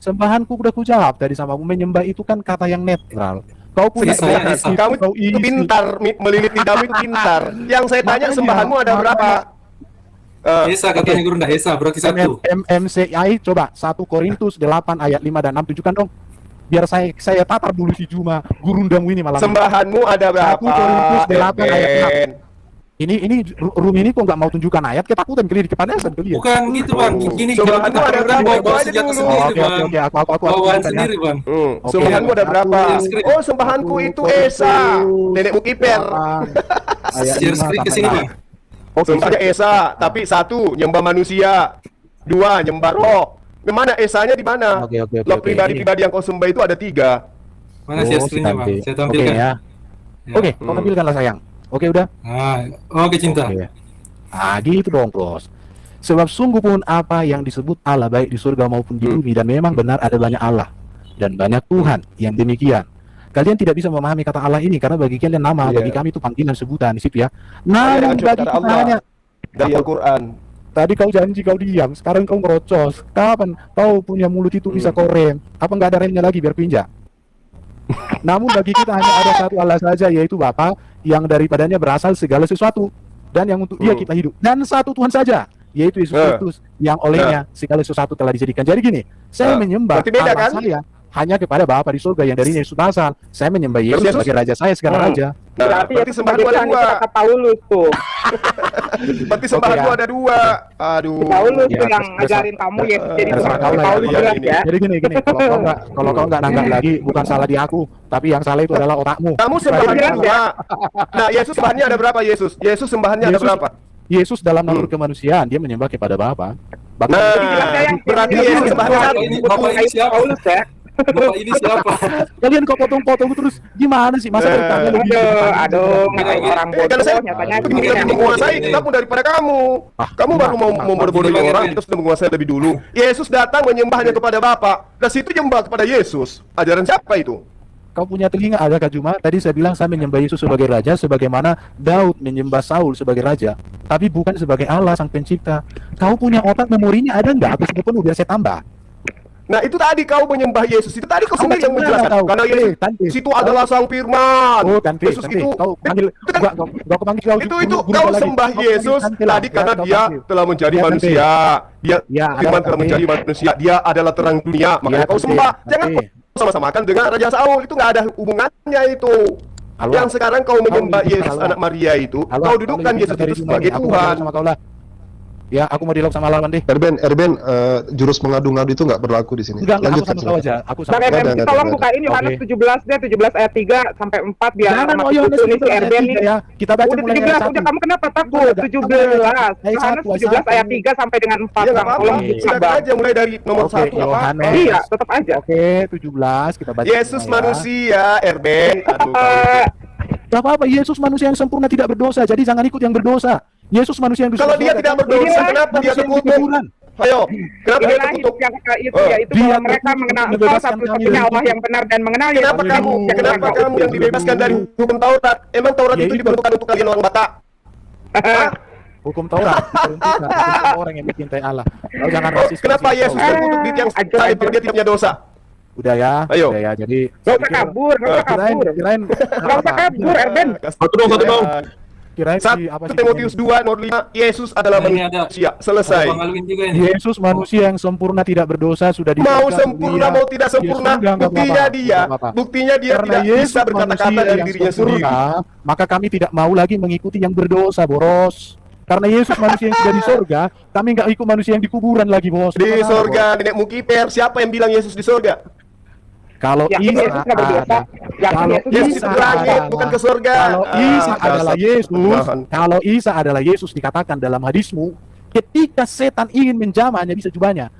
Sembahanku udah kujawab tadi sama kamu. Menyembah itu kan kata yang netral. Kau punya kamu itu pintar, melilit lidahmu itu pintar. Yang saya tanya sembahanmu ada berapa? Esa katanya Gurunda, Esa berarti 1. MCI coba 1 Korintus 8 ayat 5 dan 6 tunjukkan dong. Biar saya tatar dulu si Juma gurundamu ini malam. Sembahanmu ada berapa? 1 Korintus 8 ayat Ini room ini kok nggak mau tunjukkan ayat, ketakutan kali kepanasan kalian. Bukan gitu bang, gini Sembahanmu kita ada program berapa? bawa Aja senjata dulu. sendiri Oke, bang, aku bawaan tunjukkan ya. sendiri bang. Oke. Sembahanmu ada berapa? Screen. Oh, sembahanku itu Esa, nenekmu kiper. Share screen ke sini bang. Sembahnya Esa, tapi satu nyembah manusia, dua nyembah roh. Mana Esanya di mana? Oke. Lo pribadi yang kau sembah itu ada 3. Mana share screennya bang? Saya tampilkan. Oke ya. Oke, kau tampilkanlah sayang. Oke udah. Oke cinta. Oke. Ah gitu dong bos. Sebab sungguh pun apa yang disebut Allah baik di surga maupun di bumi, dan memang benar ada banyak Allah dan banyak Tuhan yang demikian. Kalian tidak bisa memahami kata Allah ini karena bagi kalian nama, bagi kami itu panggilan sebutan di situ ya. Namun bagi kita hanya dari Al-Quran. tadi kau janji kau diam, sekarang kau merocos. Kapan kau punya mulut itu bisa kau rem? Apa nggak ada remnya lagi biar pinjam? Namun bagi kita hanya ada satu Allah saja, yaitu Bapa, yang daripadanya berasal segala sesuatu, dan yang untuk Dia kita hidup. Dan satu Tuhan saja, yaitu Yesus Kristus, yang olehnya segala sesuatu telah dijadikan. Jadi gini, saya menyembah berarti beda, Allah kan? saya hanya kepada Bapa di surga yang darinya Yesus berasal. Saya menyembah Yesus sebagai Raja saya, segala Raja. Berarti Yesus sembahanku sebagai ada Tuhan, itu 2. kata Paulus tuh. Berarti sembahanku ada 2. Aduh. Paulus Ya, tuh yang terserah- ngajarin kamu Yesus jadi terserah Tuhan. kau lah ya. Paulus Iya, jelas ini. ya. Jadi gini, kalau kau nggak nanggap lagi, bukan salah di aku, tapi yang salah itu adalah otakmu. Kamu sembahannya Jelas ya. 2. Nah, Yesus sembahannya ada berapa Yesus? Yesus sembahannya ada Yesus- berapa? Yesus dalam nalur kemanusiaan dia menyembah kepada Bapa. Nah, berarti Yesus sembahannya Bapak 1. ini, bapak ini siapa? Paulus ya. Bapak ini siapa? Kalian kok potong-potong terus gimana sih masa bertanya lebih Aduh, ngatain orang Karena saya bodoh, nyatanya begini begini. lebih menguasai kamu daripada kamu. Kamu baru mau membodoh-bodohi orang, kita sudah menguasai lebih dulu. Yesus datang menyembahnya kepada Bapa. Dan situ nyembah kepada Yesus. Ajaran siapa itu? Kau punya telinga ada Kak Juma? Tadi saya bilang saya menyembah Yesus sebagai Raja, sebagaimana Daud menyembah Saul sebagai Raja, tapi bukan sebagai Allah Sang Pencipta. Kau punya otak, memorinya ada nggak? Atau sudah penuh biar saya tambah? Nah, itu tadi kau menyembah Yesus. Itu tadi kau sendiri yang menjelaskan. tahu. Karena Yesus Tante. situ adalah Sang Firman. Oh, Tante, Yesus Tante. itu Kau panggil, gua panggil kau. itu guru kau lagi. sembah Kau panggil Yesus Tante lah. tadi Ya, karena kau dia panggil. telah menjadi Ya, Tante. manusia. Dia Ya, Firman ada telah Tante. menjadi manusia. Dia adalah terang dunia. Makanya kau Tante. sembah. Jangan Tante. kau sama-samakan dengan Raja Saul. Itu nggak ada hubungannya itu. Halo. Yang sekarang kau menyembah Halo, Yesus halo. anak Maria itu, Halo, kau dudukkan lebih Yesus pintar dari itu Juma sebagai ini. Aku mau Tuhan. dialog sama kau lah. Ya, aku mau dialog sama lawan deh. Erben, jurus mengadu-ngadu itu nggak berlaku di sini. Enggak, aku Lanjutkan sama kau silakan. aja. Aku Bang sama Nggak ada, FMC nggak tolong ada. bukain Yohanes Oke. 17 deh, 17 ayat 3 sampai 4 biar Jangan sama mau Yohanes tulis si 17 ayat Erben 3 nih. ya. Kita baca Udah mulai 17, ayat udah 1. kamu kenapa takut? Enggak, 17. ayat Yohanes 1, 17 ayat 3 sampai dengan 4. Ya nggak Bang. apa-apa. Tolong Silakan Bang. aja mulai dari nomor Oke, 1. Yohanes. Iya, tetap aja. Oke, 17 kita baca. Yesus semua ya. manusia, Erben. Aduh, kau. Gak apa-apa, Yesus manusia yang sempurna tidak berdosa, jadi jangan ikut yang berdosa. Yesus manusia yang bisa Kalau dia berdosa, tidak kan? berdosa, Inilah kenapa dia manusia yang terkutuk? dikuburan. Ayo, kenapa dia Inilah terkutuk? yang kata itu Oh. yaitu Dia bahwa mereka terkutuk mengenal Engkau membebaskan kami satu-satunya dari Allah yang benar dan mengenal Yesus Kenapa kamu? yang Kenapa Engkau kamu yang utus. dibebaskan dari hukum Taurat? Emang Taurat Ya, itu itu. diperuntukkan untuk kalian orang Batak? Hah? Hukum Taurat diperuntukkan orang yang mencintai Allah. Kau jangan rasis. Kenapa rasis, Yesus kau. terkutuk di tiang Ajar, salib kalau ajar. dia tidak punya dosa? Udah ya, Ayo. udah ya. Jadi Gak usah kabur, gak usah kabur. kirain Gak usah kabur, Erben. Satu dong. kirain si 1 apa sih? Timotius 2 nomor 5, Yesus adalah Nah, ini ada. manusia. Selesai. Bang Alwin juga ini. Yesus manusia yang sempurna tidak berdosa sudah Mau dijaga sempurna mulia. mau tidak Dia sempurna, surga, nggak buktinya apa-apa, dia, nggak apa-apa. buktinya dia Karena tidak Yesus bisa berkata-kata manusia dari yang dirinya sendiri. sempurna, maka kami tidak mau lagi mengikuti yang berdosa, boros. Karena Yesus manusia yang sudah di surga, kami nggak ikut manusia yang di kuburan lagi, bos. Di Bagaimana, sorga, nenekmu kiper, siapa yang bilang Yesus di sorga? bos? Kalau Yakin Isa Yesus nggak berdosa? ada, Yakin kalau Yesus Yesus Isa itu langit, adalah- bukan ke sorga. Kalau Isa adalah Yesus, Tuhan. kalau Isa adalah Yesus dikatakan dalam hadismu, ketika setan ingin menjamah hanya bisa jubahnya.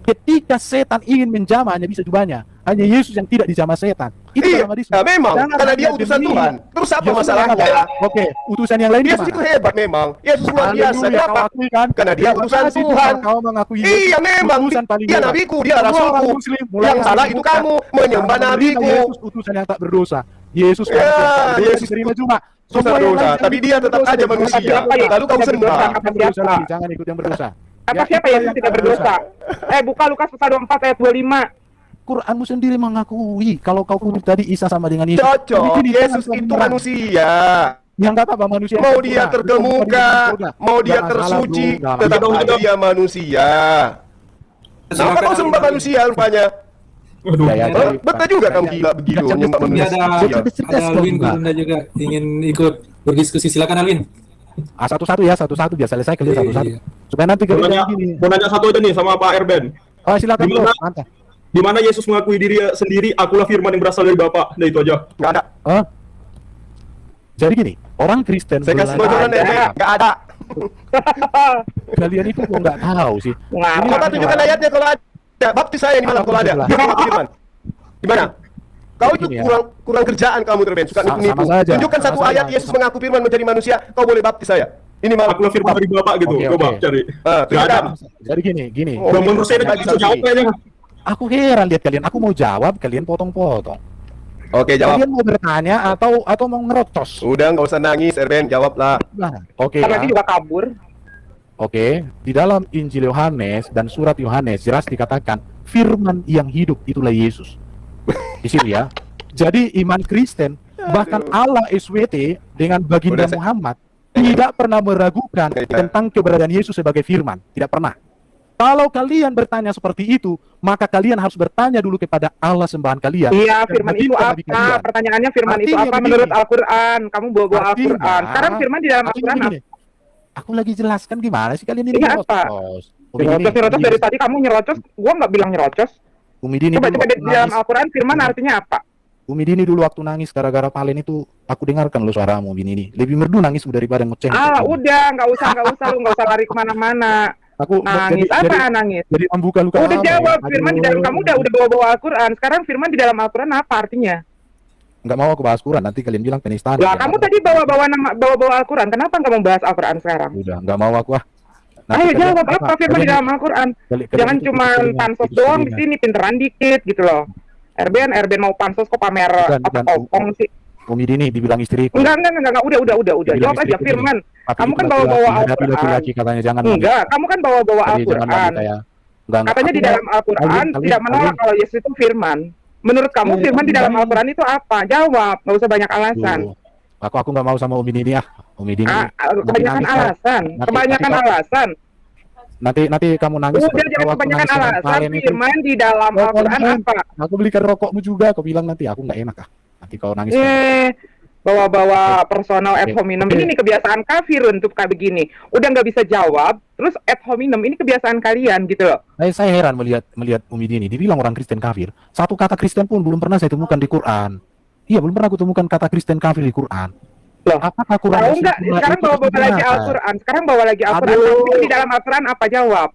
Ketika setan ingin menjamah hanya bisa jubahnya. Hanya Yesus yang tidak dijamah setan. Itu Iya, dalam hadismu. nah, memang, Jangan karena dia hanya utusan demi- Tuhan. Terus apa Ya, masalahnya? Oke, utusan yang lain Yesus itu gimana? hebat memang. Yesus luar biasa. Haleluya, kau Kenapa? akui kan? Karena dia Terima utusan kasih Tuhan. Kau mengakui Iya memang, utusan paling dia hebat. nabiku, dia Semua rasulku. orang Muslim, mulai Yang hari salah ini itu bukan. kamu, menyembah Karena nabiku. Yesus utusan yang tak berdosa. Yesus Ya, manusia yang tak berdosa Yesus diterima cuma. Dosa Semua yang dosa, lain tapi yang dia tetap berdosa, aja berdosa. manusia. Siapa yang Lalu kau tidak sembah. berdosa? Jangan berdosa lagi, jangan ikut yang berdosa. Kata Ya, siapa itu Yesus tidak berdosa? Buka Lukas pasal 24 ayat 25. Quranmu sendiri mengakui kalau kau kutip tadi Isa sama dengan Yesus. Cocok, Tapi gini, Yesus jangan itu menyerang. manusia. Yang kata apa manusia? yang Mau sempurna. dia terkemuka, mau dia Jangan salah, tersuci, bro. Jangan. tetap aja dia manusia. Kenapa kau sembah manusia rupanya? Waduh. Ya, jadi, Betul juga kamu gila begitu. Nyemak Ini manusia. ada Alwin Gurunda juga ingin ikut berdiskusi. Silakan Alwin. Satu-satu ya, satu-satu biar selesai kalian satu-satu. Iya. Supaya nanti Mau kalian nanya, gini. mau nanya satu aja nih sama Pak Erben. Oh, silakan bro. Gimana? Mantap. Di mana Yesus mengakui diri sendiri, akulah firman yang berasal dari Bapa. Nah itu aja. Nggak ada. Oh. Jadi gini, orang Kristen Saya kasih belajar- bocoran Erben. Nggak ada. kalian itu kok nggak tahu sih. Ngarang. Coba tunjukkan ayatnya kalau ada. Baptis saya di mana kalau ada. Jelas. Firman. Gimana? Kau itu Begini ya. kurang kerjaan kamu Erben. Suka Sama nipu-nipu. saja. Tunjukkan Sama satu saja. ayat Yesus mengaku firman menjadi manusia. Kau boleh baptis saya. Ini malah. Akulah firman dari Bapa gitu. Oke, Coba oke. cari. Nggak ada. Tunjukkan. Jadi gini. Oh, Bang menurut saya Nggak bisa bisa jawab begini. kayaknya. Aku heran lihat kalian. Aku mau jawab, kalian potong-potong. Oke, jawab. Kalian mau bertanya atau mau ngerocos? Udah nggak usah nangis Erben, jawablah. Nah, oke Karena ya. dia juga kabur. Oke, di dalam Injil Yohanes dan surat Yohanes jelas dikatakan firman yang hidup itulah Yesus. Di sini ya. Jadi iman Kristen bahkan Allah SWT dengan baginda Udah, saya- Muhammad tidak pernah meragukan Ya. tentang keberadaan Yesus sebagai firman, tidak pernah. Kalau kalian bertanya seperti itu, maka kalian harus bertanya dulu kepada Allah sembahan kalian. Iya, Dan firman itu baginda apa? Nabi kalian. Pertanyaannya firman itu Artinya apa begini. menurut Al-Quran? Kamu bawa-bawa Artinya- Al-Quran. Sekarang firman di dalam artinya Al-Quran apa? begini. Aku lagi jelaskan gimana sih kalian ini Iya, apa? nyerocos. Umi Dini, Nyerocos Umi dari Dini, tadi kamu nyerocos, gua nggak bilang nyerocos. Umi Dini Coba dulu coba waktu di dalam nangis. Al-Quran firman artinya apa? Umi Dini dulu waktu nangis gara-gara Palen itu aku dengarkan lo suaramu Umi Dini. Lebih merdu nangis daripada ngeceng. Udah, nggak usah lu nggak usah lari kemana-mana. Aku Nangis apa nangis? jadi membuka luka. Udah lama jawab ya. firman di Aduh. dalam kamu udah bawa-bawa Al-Quran. Sekarang firman di dalam Al-Quran apa artinya? Nggak mau aku bahas Quran, nanti kalian bilang penistaan. Lah Ya, kamu apa? tadi bawa-bawa Al-Quran. Kenapa nggak mau bahas Al-Quran sekarang? Udah, nggak mau aku ah. Nanti Ayo kalian- jawab apa firman di dalam Al-Quran? kalian Jangan itu cuma telinga, pansos itu doang di telinga. sini, pinteran dikit gitu loh. Erben mau pansos kok pamer Bukan, apa bukan. kongkong sih? Umi Dini dibilang istriku. Enggak, udah. Dibilang Jawab aja istriku firman. Tapi Kamu itu kan bawa-bawa laki-laki, hadapi Al-Quran. laki-laki katanya jangan. Enggak, kamu kan bawa-bawa Jadi jangan Al-Quran. wanita ya. Enggak. Katanya Aku di dalam mau- Al-Quran Alvin, tidak menolak Alvin. kalau Yesus itu firman. Menurut kamu Iya, firman di dalam Alvin. Al-Quran itu apa? Jawab, nggak usah banyak alasan. Duh, aku nggak mau sama Umi Dini ah. Umi Dini. Kebanyakan nangis, alasan. Nanti- Kebanyakan nanti- alasan. Nanti kamu nangis. Udah seperti jangan waktu kebanyakan nangis sama alasan. Palen itu. Firman di dalam Oh, Al-Quran Alvin. apa? Aku belikan rokokmu juga. Aku bilang nanti aku nggak enak ah. Nanti kau nangis. Bawa-bawa personal ad hominem. Oke. Ini kebiasaan kafir untuk kayak begini. Udah nggak bisa jawab, terus ad hominem ini kebiasaan kalian gitu loh. Saya heran melihat Umi Dini. Dibilang orang Kristen kafir. Satu kata Kristen pun belum pernah saya temukan di Quran. Iya, belum pernah aku temukan kata Kristen kafir di Quran. Loh, apakah Quran? tahu nggak? Sekarang bawa-bawa lagi Al-Quran. Sekarang bawa lagi Al-Quran. Aduh. Tapi di dalam Al-Quran apa jawab?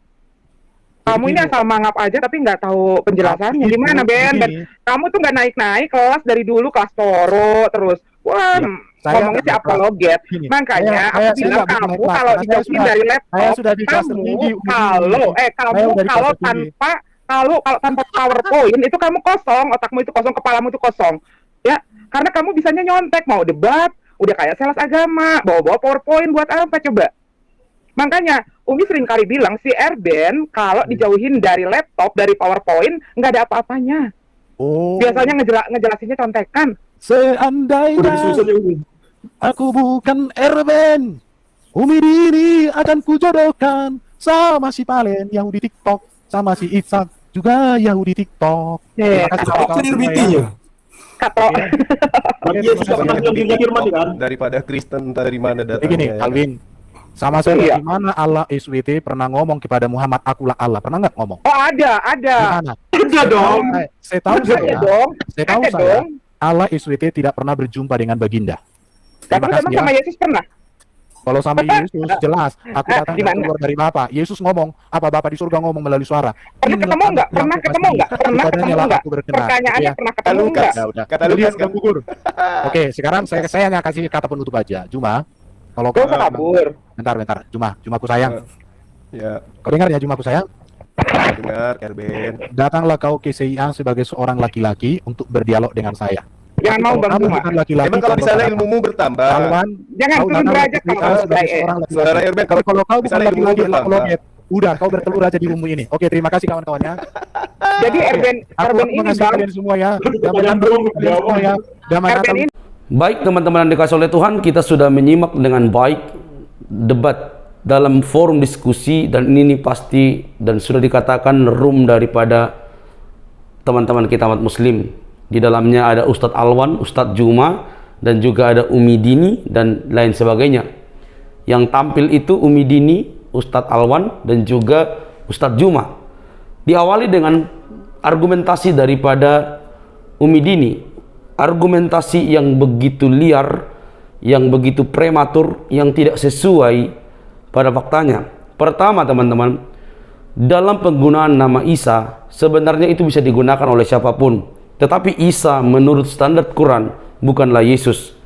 Kamu ini asal mangap aja tapi nggak tahu penjelasannya. Tapi Gimana itu Ben? begini. Kamu tuh nggak naik-naik kelas dari dulu kelas Toro terus. Wah, saya ngomongnya nggak si apologet. Gini, Makanya saya aku bilang nggak bikin kamu naik kelas, kalau karena dijauhin saya dari laptop, saya sudah di kelas kamu tertinggi, kalau Saya kamu udah di kalau kelas tertinggi. kalau tanpa PowerPoint itu kamu kosong, otakmu itu kosong, kepalamu itu kosong. Ya, karena kamu bisanya nyontek, mau debat, udah kayak sales agama, bawa-bawa PowerPoint buat apa coba? Makanya Umi sering kali bilang si Erben kalau dijauhin dari laptop, dari PowerPoint nggak ada apa-apanya. Oh. Biasanya ngejelasinnya contekan. Seandainya aku bukan Erben, Umi Dini akan kujodohkan sama si Palen Yahudi TikTok, sama si Itzhak juga Yahudi TikTok. Terima kasih kawan-kawan semua ya. Kato. Berarti Yesus nggak pernah bilang dirinya firman kan? Daripada Kristen entah dari mana Jadi datangnya. gini, ya. Alvin, sama saya Iya. di mana Allah SWT pernah ngomong kepada Muhammad, akulah Allah, pernah nggak ngomong? Oh ada. Di mana? Ada dong. Saya tahu Ada saya, dong. saya tahu Ada saya, dong. Allah SWT tidak pernah berjumpa dengan baginda. Tapi Terima memang kasih ya. sama Yesus pernah. Kalau sama Yesus jelas, aku datang di mana? keluar dari Bapa. Yesus ngomong, apa Bapa di surga ngomong melalui suara. Pernah Inilah ketemu anak nggak? yang Pernah aku ketemu kasihi. nggak? Pernah Kepadanya ketemu lah nggak? aku berkenan. Pertanyaannya Ya. pernah Kata ketemu Lukas, nggak? Udah. kata Jadi Lukas sudah kan. gugur. Oke, sekarang saya hanya kasih kata penutup aja. Cuma kalau Gak usah kabur. bentar. Cuma aku sayang. Ya, Kau dengar ya, Cuma aku sayang? dengar Erben. Datanglah kau ke CIA sebagai seorang laki-laki untuk berdialog dengan saya. Jangan mau Bang Kamu Juma. bukan laki-laki. Emang kalau di kau sana datang. ilmumu bertambah. Kawan, Jangan kau turun datang derajat ke CIA kalau sebagai saya. seorang laki-laki. Saudara Erben, Kalau kalau kau di bukan sana ilmumu laki-laki, bertambah. apologet. Udah, kau bertelur aja di bumbu ini. Oke, terima kasih kawan-kawannya. Jadi Erben Aku ini mengasihi Bang. kalian semua ya. Damai Jangan Natal dong, kalian semua ya. Damai Erben Natal. ini Baik teman-teman yang dikasih oleh Tuhan, kita sudah menyimak dengan baik debat dalam forum diskusi, dan ini pasti dan sudah dikatakan room daripada teman-teman kita umat muslim. Di dalamnya ada Ustadz Alwan, Ustadz Juma, dan juga ada Umi Dini dan lain sebagainya. Yang tampil itu Umi Dini, Ustadz Alwan, dan juga Ustadz Juma. Diawali dengan argumentasi daripada Umi Dini, argumentasi yang begitu liar, yang begitu prematur, yang tidak sesuai pada faktanya. Pertama teman-teman, dalam penggunaan nama Isa sebenarnya itu bisa digunakan oleh siapapun, tetapi Isa menurut standar Quran bukanlah Yesus.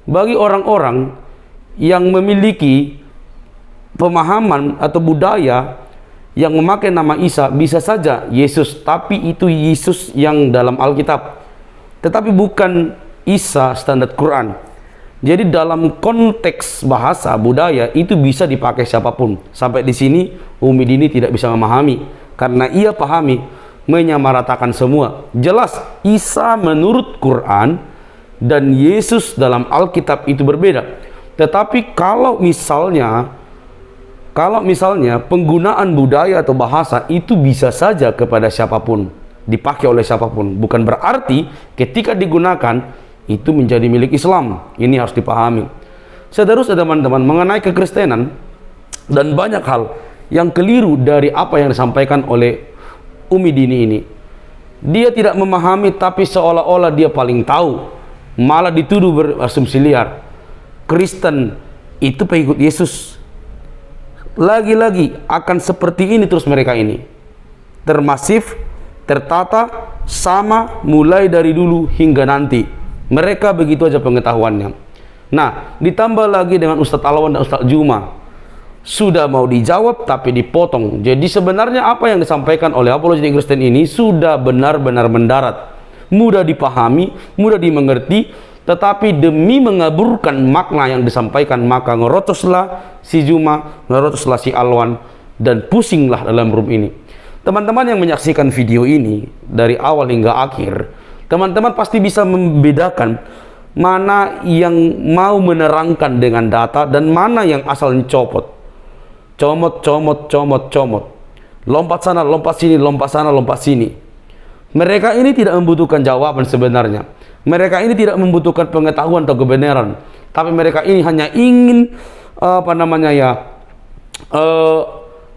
Bagi orang-orang yang memiliki pemahaman atau budaya yang memakai nama Isa, bisa saja Yesus, tapi itu Yesus yang dalam Alkitab, tetapi bukan Isa standar Quran. Jadi dalam konteks bahasa budaya itu bisa dipakai siapapun. Sampai di sini Umi Dini tidak bisa memahami, karena ia pahami menyamaratakan semua. Jelas Isa menurut Quran dan Yesus dalam Alkitab itu berbeda. Tetapi kalau misalnya penggunaan budaya atau bahasa itu bisa saja kepada siapapun, dipakai oleh siapapun, bukan berarti ketika digunakan itu menjadi milik Islam. Ini harus dipahami. Seterusnya teman-teman, mengenai kekristenan dan banyak hal yang keliru dari apa yang disampaikan oleh Umi Dini ini. Dia tidak memahami, tapi seolah-olah dia paling tahu, malah dituduh berasumsi liar. Kristen itu pengikut Yesus. Lagi-lagi akan seperti ini terus mereka ini, termasif, tertata, sama mulai dari dulu hingga nanti. Mereka begitu aja pengetahuannya. Nah, ditambah lagi dengan Ustadz Alwan dan Ustadz Juma, sudah mau dijawab tapi dipotong. Jadi sebenarnya apa yang disampaikan oleh apologetik Kristen ini sudah benar-benar mendarat, mudah dipahami, mudah dimengerti, tetapi demi mengaburkan makna yang disampaikan, maka ngerotoslah si Juma, ngerotoslah si Alwan, dan pusinglah dalam room ini. Teman-teman yang menyaksikan video ini dari awal hingga akhir, teman-teman pasti bisa membedakan mana yang mau menerangkan dengan data dan mana yang asal mencopot. Comot. Lompat sana, lompat sini, lompat sana, lompat sini. Mereka ini tidak membutuhkan jawaban sebenarnya. Mereka ini tidak membutuhkan pengetahuan atau kebenaran. Tapi mereka ini hanya ingin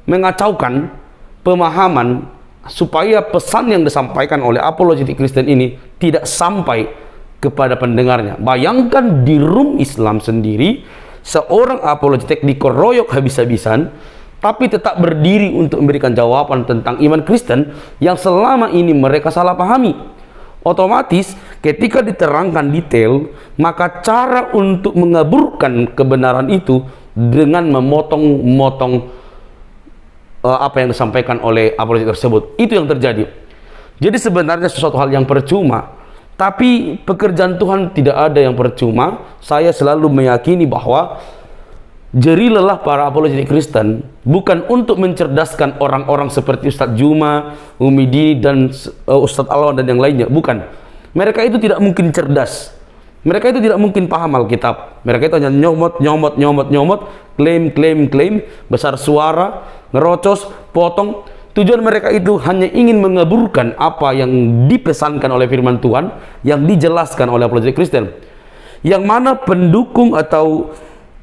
mengacaukan pemahaman supaya pesan yang disampaikan oleh apologetik Kristen ini tidak sampai kepada pendengarnya. Bayangkan di room Islam sendiri, seorang apologetik dikeroyok habis-habisan, tapi tetap berdiri untuk memberikan jawaban tentang iman Kristen yang selama ini mereka salah pahami. Otomatis ketika diterangkan detail, maka cara untuk mengaburkan kebenaran itu dengan memotong-motong apa yang disampaikan oleh apologetik tersebut. Itu yang terjadi. Jadi sebenarnya sesuatu hal yang percuma. Tapi pekerjaan Tuhan tidak ada yang percuma. Saya selalu meyakini bahwa jerilelah para apologetik Kristen bukan untuk mencerdaskan orang-orang seperti Ustadz Juma, Umi Dini, dan Ustadz Alwan dan yang lainnya. Bukan. Mereka itu tidak mungkin cerdas. Mereka itu tidak mungkin paham Alkitab. Mereka itu hanya nyomot, klaim, besar suara, ngerocos, potong. Tujuan mereka itu hanya ingin mengaburkan apa yang dipesankan oleh firman Tuhan, yang dijelaskan oleh apologetik Kristen. Yang mana pendukung atau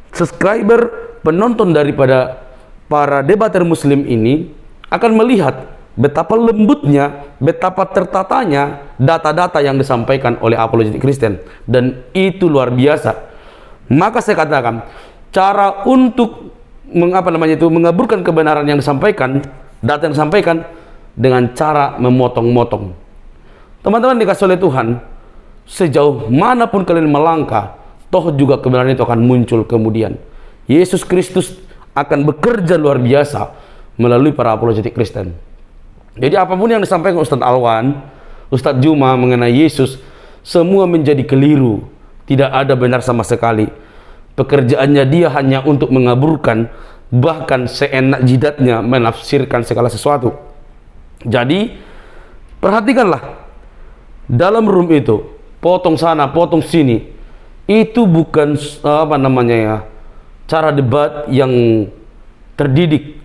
subscriber, penonton daripada para debater muslim ini akan melihat betapa lembutnya, betapa tertatanya data-data yang disampaikan oleh apologetik Kristen, dan itu luar biasa. Maka saya katakan, cara untuk mengaburkan kebenaran yang disampaikan, data yang disampaikan, dengan cara memotong-motong. Teman-teman dikasih oleh Tuhan, sejauh manapun kalian melangkah, toh juga kebenaran itu akan muncul kemudian. Yesus Kristus akan bekerja luar biasa melalui para apologetik Kristen. Jadi apapun yang disampaikan Ustadz Alwan, Ustadz Juma mengenai Yesus, semua menjadi keliru. Tidak ada benar sama sekali. Pekerjaannya dia hanya untuk mengaburkan, bahkan seenak jidatnya menafsirkan segala sesuatu. Jadi perhatikanlah, dalam room itu potong sana, potong sini, itu bukan cara debat yang terdidik.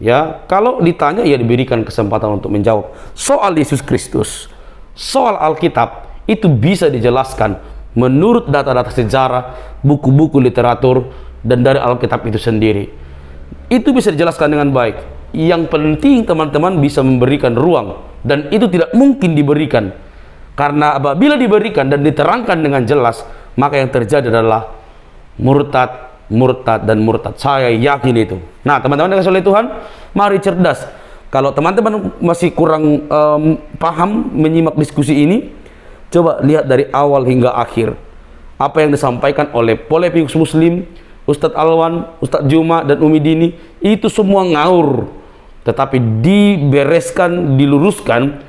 Ya, kalau ditanya ya diberikan kesempatan untuk menjawab. Soal Yesus Kristus, soal Alkitab itu bisa dijelaskan menurut data-data sejarah, buku-buku literatur, dan dari Alkitab itu sendiri. Itu bisa dijelaskan dengan baik. Yang penting teman-teman bisa memberikan ruang, dan itu tidak mungkin diberikan. Karena apabila diberikan dan diterangkan dengan jelas, maka yang terjadi adalah murtad, dan murtad. Saya yakin itu. Nah, teman-teman yang dikasihi oleh Tuhan, mari cerdas. Kalau teman-teman masih kurang paham menyimak diskusi ini, coba lihat dari awal hingga akhir. Apa yang disampaikan oleh Polemikus Muslim, Ustadz Alwan, Ustadz Juma, dan Umi Dini, itu semua ngawur. Tetapi dibereskan, diluruskan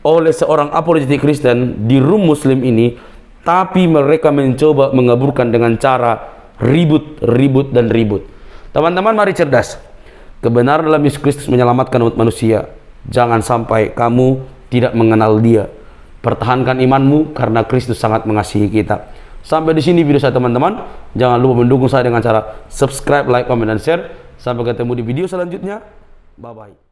oleh seorang apologetik Kristen di room Muslim ini, tapi mereka mencoba mengaburkan dengan cara ribut. Teman-teman, mari cerdas. Kebenaran dalam Yesus Kristus menyelamatkan umat manusia. Jangan sampai kamu tidak mengenal Dia. Pertahankan imanmu karena Kristus sangat mengasihi kita. Sampai di sini video saya, teman-teman. Jangan lupa mendukung saya dengan cara subscribe, like, comment, dan share. Sampai ketemu di video selanjutnya. Bye-bye.